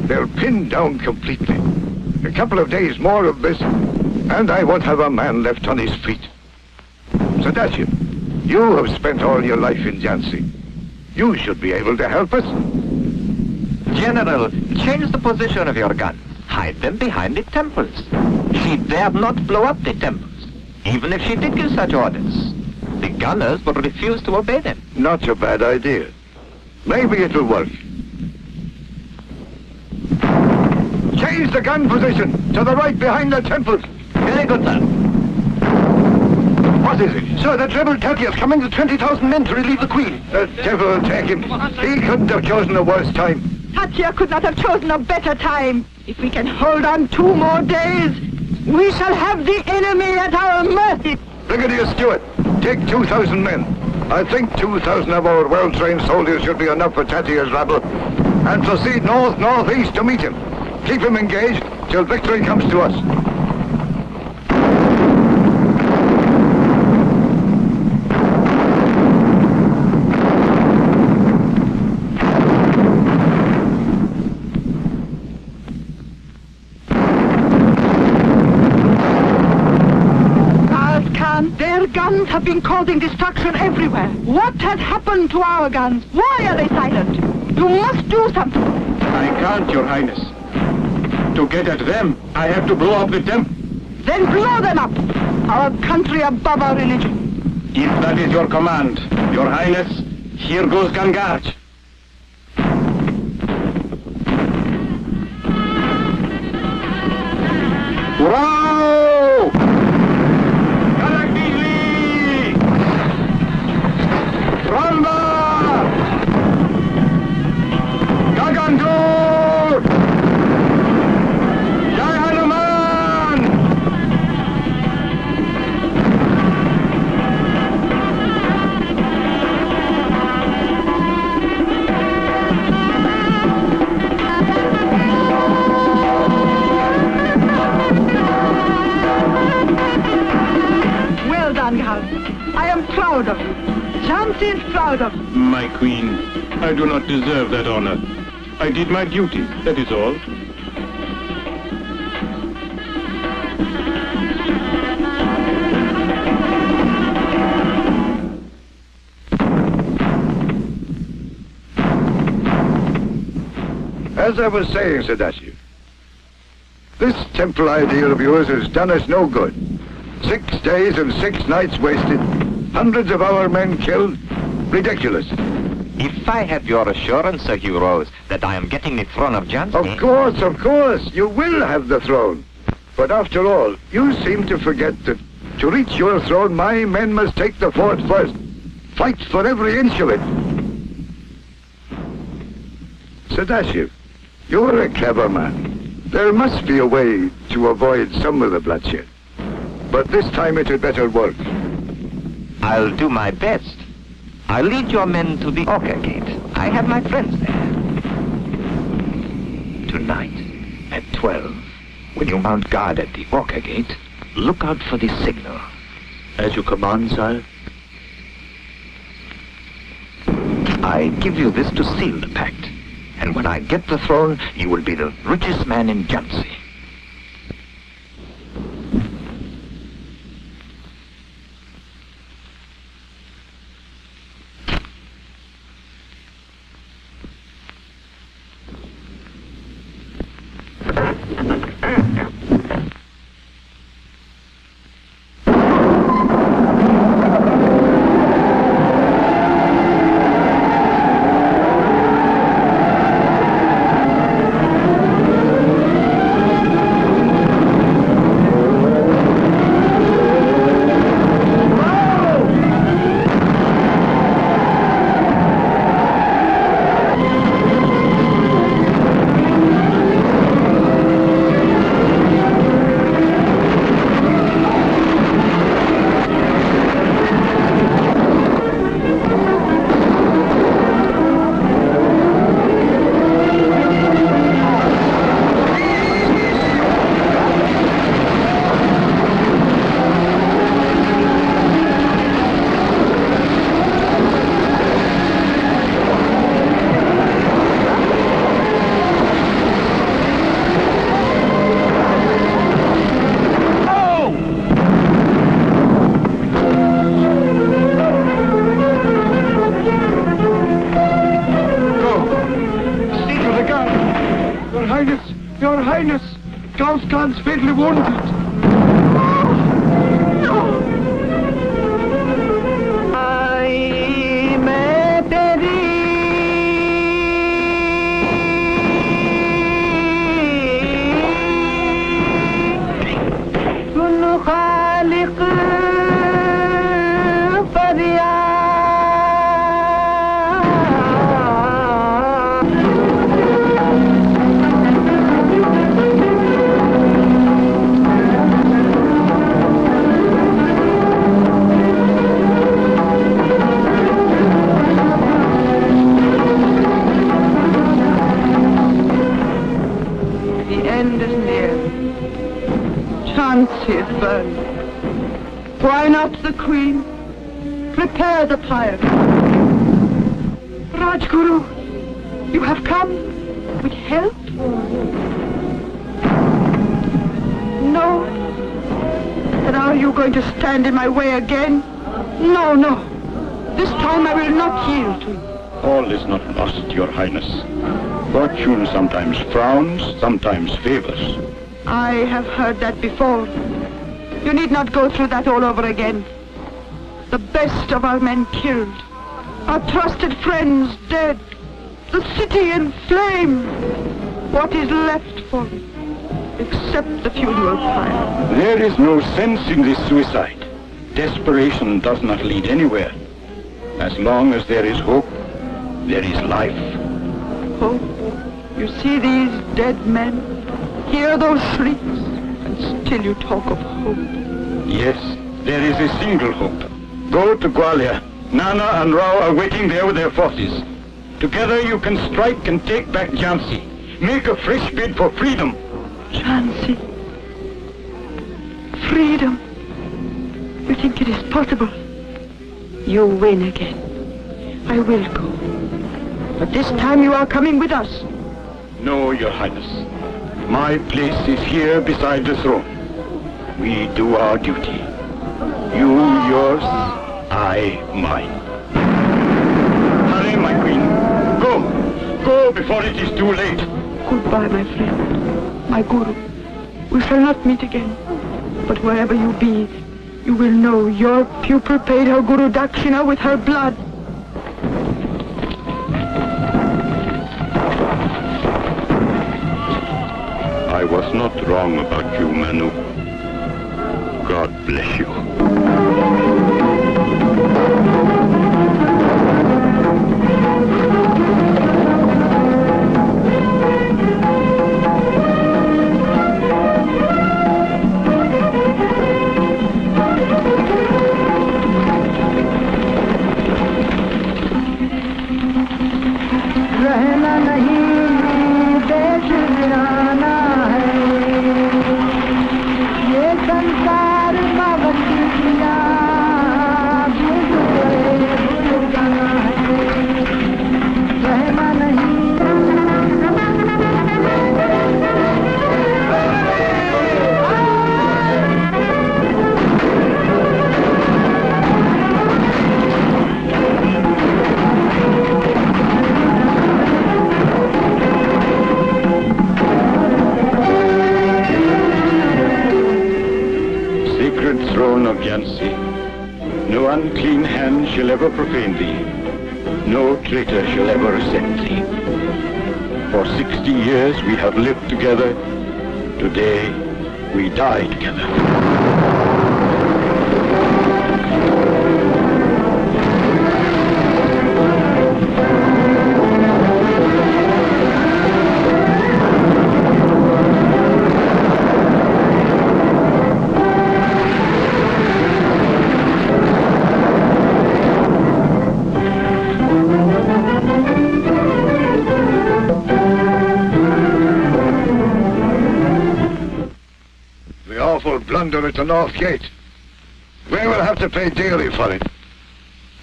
They're pinned down completely. A couple of days more of this, and I won't have a man left on his feet. Sadashiv, you have spent all your life in Jhansi. You should be able to help us. General, change the position of your guns. Hide them behind the temples. She dared not blow up the temples, even if she did give such orders. The gunners would refuse to obey them. Not a bad idea. Maybe it'll work. Change the gun position to the right behind the temples. Very good, sir. What is it? Sir, that rebel Tati is coming with 20,000 men to relieve the Queen. The devil will take him. He couldn't have chosen a worse time. Tatya could not have chosen a better time. If we can hold on 2 more days, we shall have the enemy at our mercy. Brigadier Stewart, take 2,000 men. I think 2,000 of our well-trained soldiers should be enough for Tatya's rabble. And proceed north-northeast to meet him. Keep him engaged till victory comes to us. have been causing destruction everywhere. What has happened to our guns? Why are they silent? You must do something. I can't, Your Highness. To get at them, I have to blow up the temple. Then blow them up. Our country above our religion. If that is your command, Your Highness, here goes Gangarj. Hurrah! Karak Bijli! Ramba! Gagandur! Jai Hanuman! I am proud of you. Jhansi is proud of you. My queen, I do not deserve that honor. I did my duty, that is all. As I was saying, Sadashiv, this temple idea of yours has done us no good. 6 days and 6 nights wasted, hundreds of our men killed. Ridiculous. If I have your assurance, Sir Hugh Rose, that I am getting the throne of Jhansi... Of course, you will have the throne. But after all, you seem to forget that to reach your throne, my men must take the fort first. Fight for every inch of it. Sadashiv, you're a clever man. There must be a way to avoid some of the bloodshed. But this time it had better work. I'll do my best. I'll lead your men to the Orca Gate. I have my friends there. Tonight, at 12, when you mount guard at the Orca Gate, look out for the signal. As you command, sire. I give you this to seal the pact. And when I get the throne, you will be the richest man in Jhansi. Fatally wounded. Why not the Queen? Prepare the pyre. Rajguru, you have come with help? No? And are you going to stand in my way again? No, no. This time I will not yield to you. All is not lost, Your Highness. Fortune sometimes frowns, sometimes favors. I have heard that before. You need not go through that all over again. The best of our men killed. Our trusted friends dead. The city in flame. What is left for me, except the funeral pyre? There is no sense in this suicide. Desperation does not lead anywhere. As long as there is hope, there is life. Hope? You see these dead men? Hear those shrieks? And still you talk of hope. Yes, there is a single hope. Go to Gwalior. Nana and Rao are waiting there with their forces. Together you can strike and take back Jhansi. Make a fresh bid for freedom. Jhansi. Freedom. You think it is possible? You win again. I will go. But this time you are coming with us. No, Your Highness. My place is here beside the throne. We do our duty. You yours, I mine. Hurry, my queen. Go. Go before it is too late. Goodbye, my friend. My guru. We shall not meet again. But wherever you be, you will know your pupil paid her Guru Dakshina with her blood. I was not wrong about you, Manu. God bless you. रहना नहीं देश वीराना है, ये संसार भगत किया भूल जाना है, रहना नहीं। Throne of Jhansi, no unclean hand shall ever profane thee, no traitor shall ever ascend thee. For 60 years we have lived together, today we die together. Blunder at the North Gate. We will have to pay dearly for it.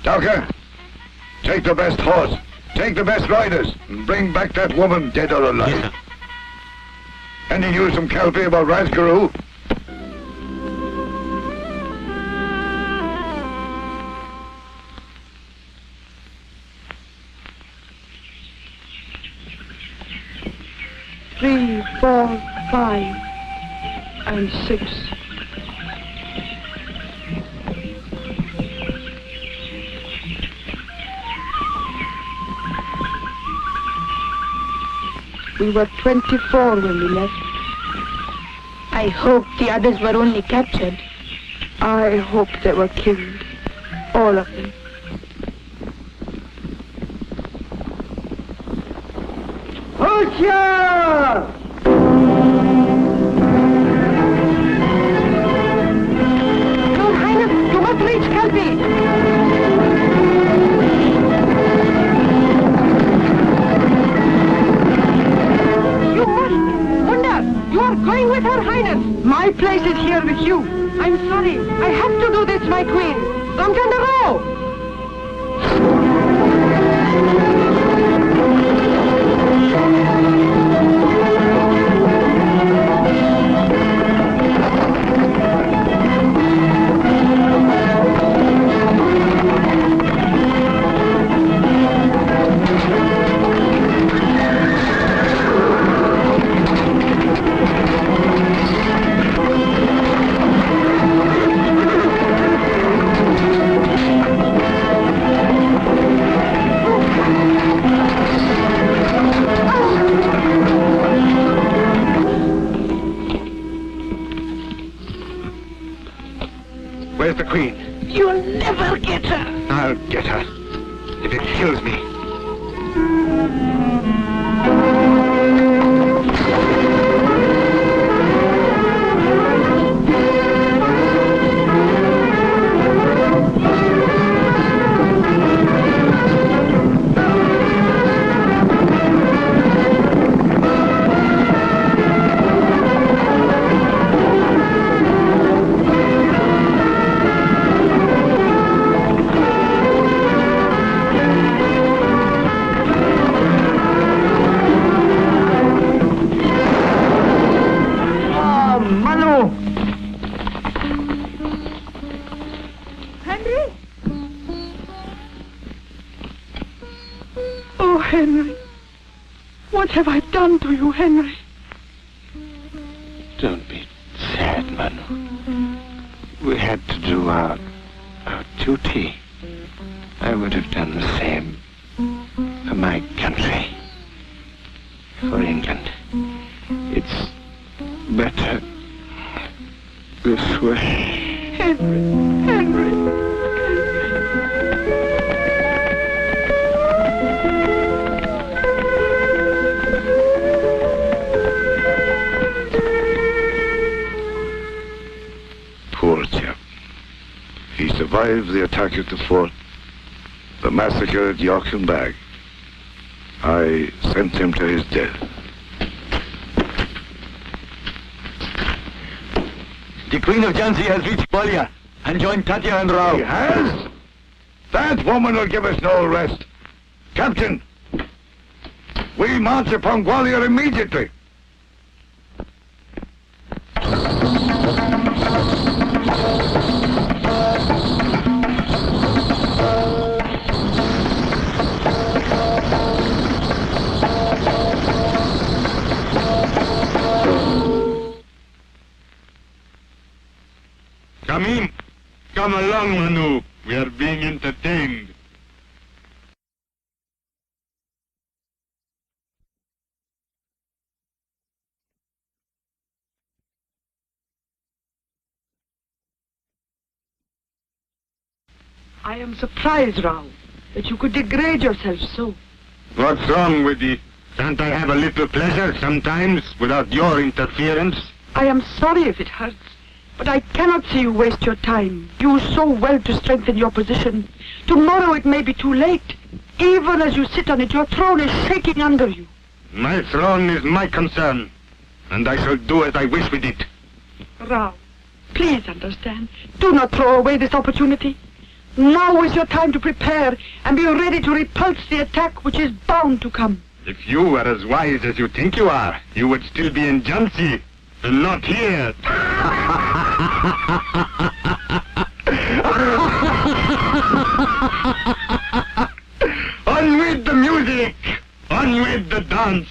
Dowker, take the best horse, take the best riders, and bring back that woman, dead or alive. Yes, sir. Any news from Calpe about Rajguru? Three, 4, 5, and 6. We were 24 when we left. I hope the others were only captured. I hope they were killed. All of them. Hoshiyar! Your Highness, you must reach Calpe! You are going with Her Highness. My place is here with you. I'm sorry. I have to do this, my queen. Ramchandra! I'll get her. If it kills me. Henry. What have I done to you, Henry? Don't be sad, Manu. We had to do our duty. I would have done the same for my country, for England. It's better this way. Henry. Poor chap. He survived the attack at the fort, the massacre at York and Bag. I sent him to his death. The Queen of Jhansi has reached Gwalior and joined Tatya and Rao. He has? That woman will give us no rest. Captain, we march upon Gwalior immediately. Come in. Come along, Manu. We are being entertained. I am surprised, Rao, that you could degrade yourself so. What's wrong with you? Can't I have a little pleasure sometimes without your interference? I am sorry if it hurts, but I cannot see you waste your time. You so well to strengthen your position. Tomorrow it may be too late. Even as you sit on it, your throne is shaking under you. My throne is my concern, and I shall do as I wish with it. Rao, please understand. Do not throw away this opportunity. Now is your time to prepare and be ready to repulse the attack which is bound to come. If you were as wise as you think you are, you would still be in Jhansi, and not here. On with the music! On with the dance!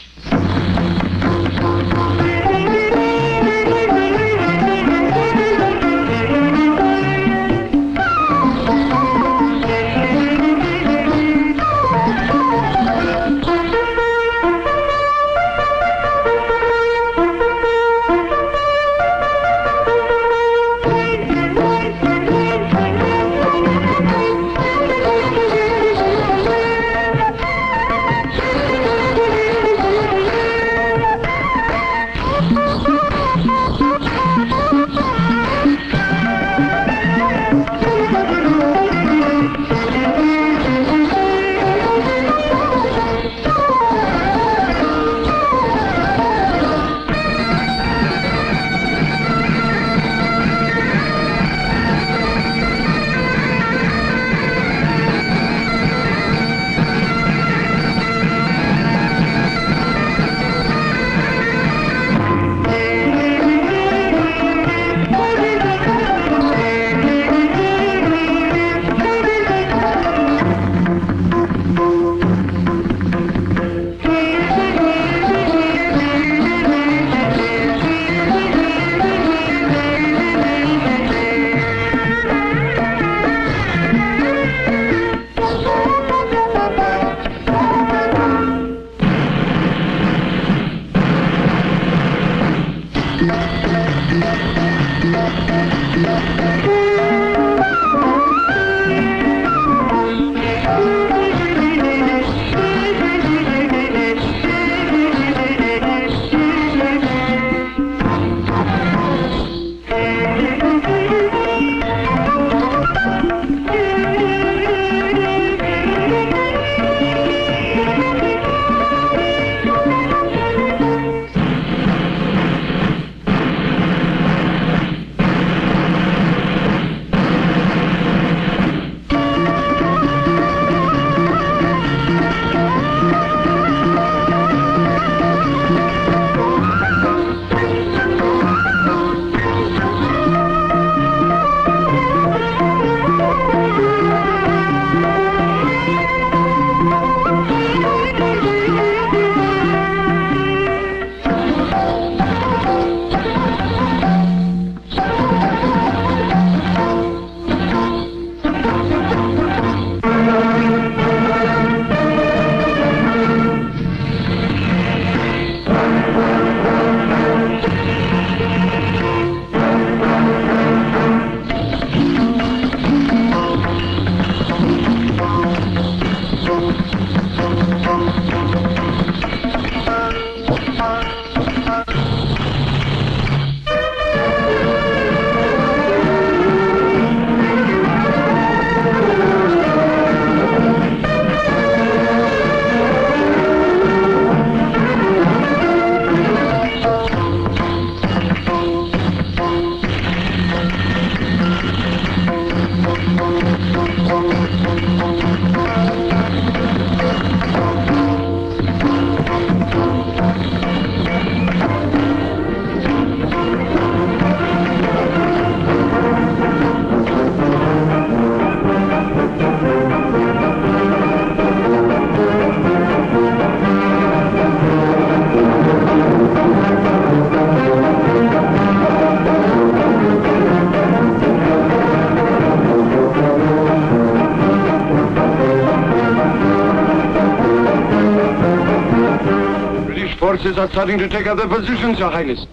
forces are starting to take up their positions, Your Highness.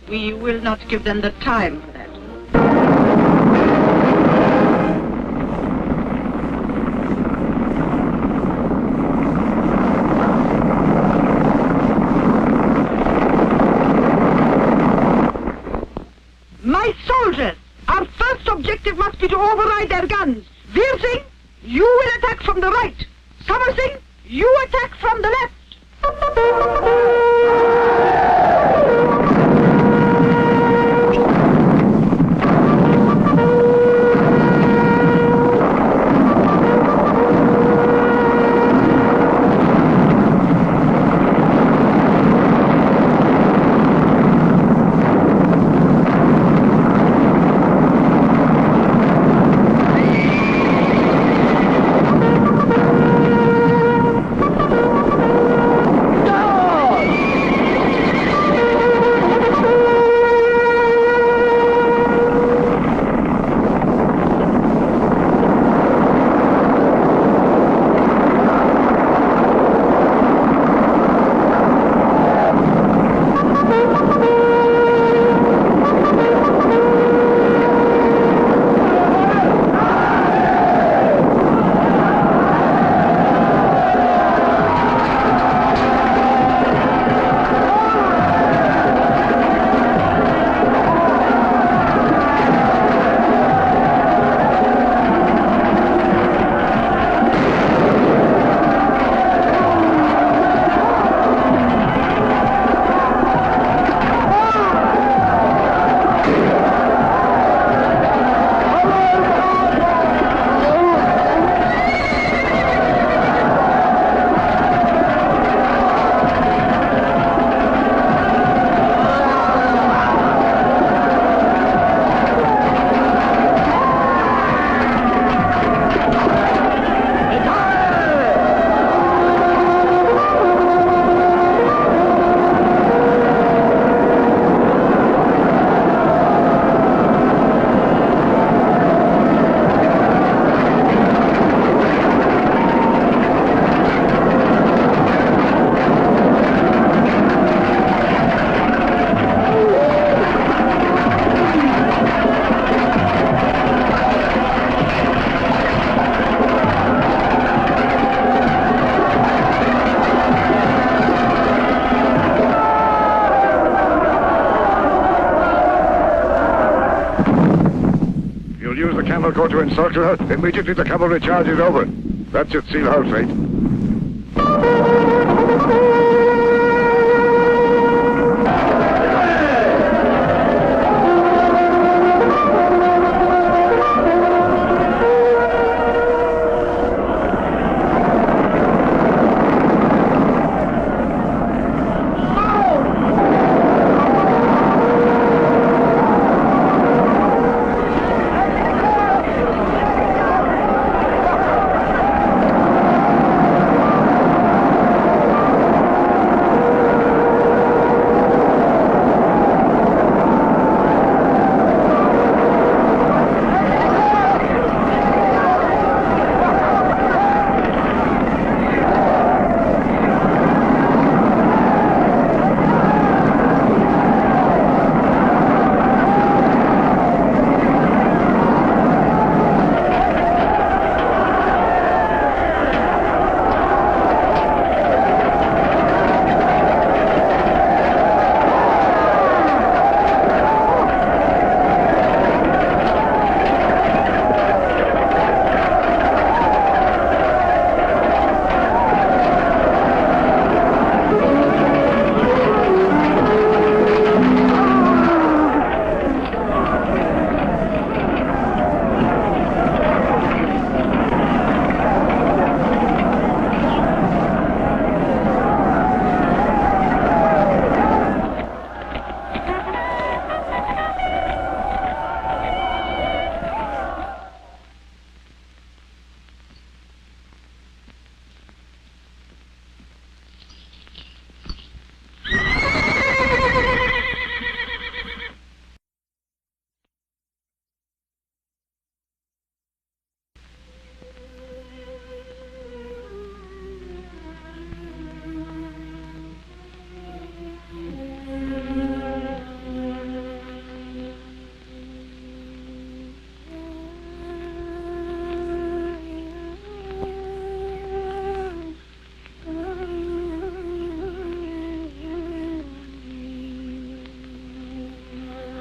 We will not give them the time for that. My soldiers, our first objective must be to override their guns. Veer Singh, you will attack from the right. Samar Singh, you attack from the left. Go to encircle her immediately the cavalry charge is over. That should seal her fate.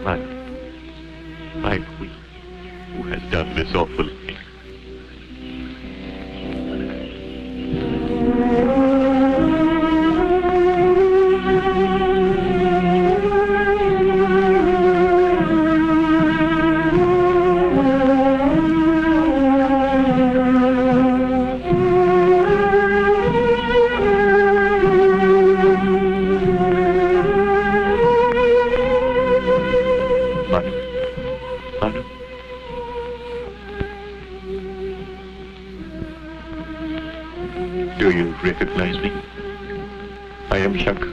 My queen, who has done this awful thing. Do you recognize me? I am Shankar.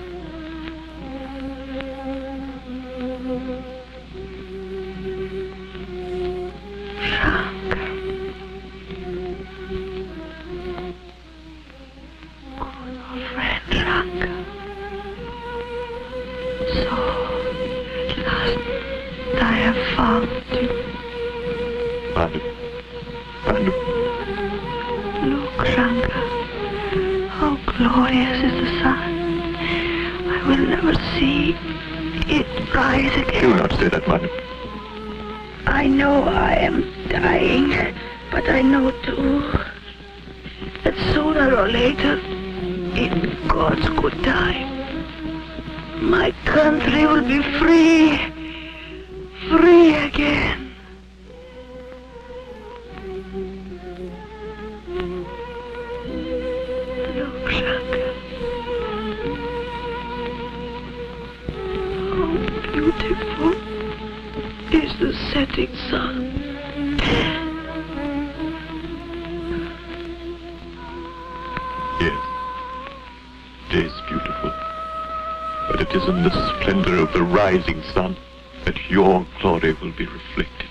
Rising sun, that your glory will be reflected.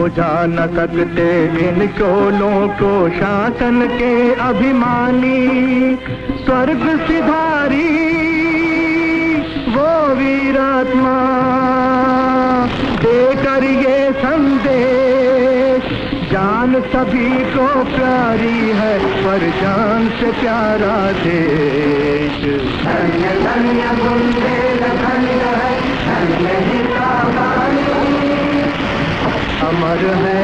बुझा न सकते इन शोलों को शासन के अभिमानी स्वर्ग सिधारी वो वीरात्मा देकर ये संदेश जान सभी को प्यारी है पर जान से प्यारा देश धन्य धन्य बुंदेल धन्य है धन्य ही अमर है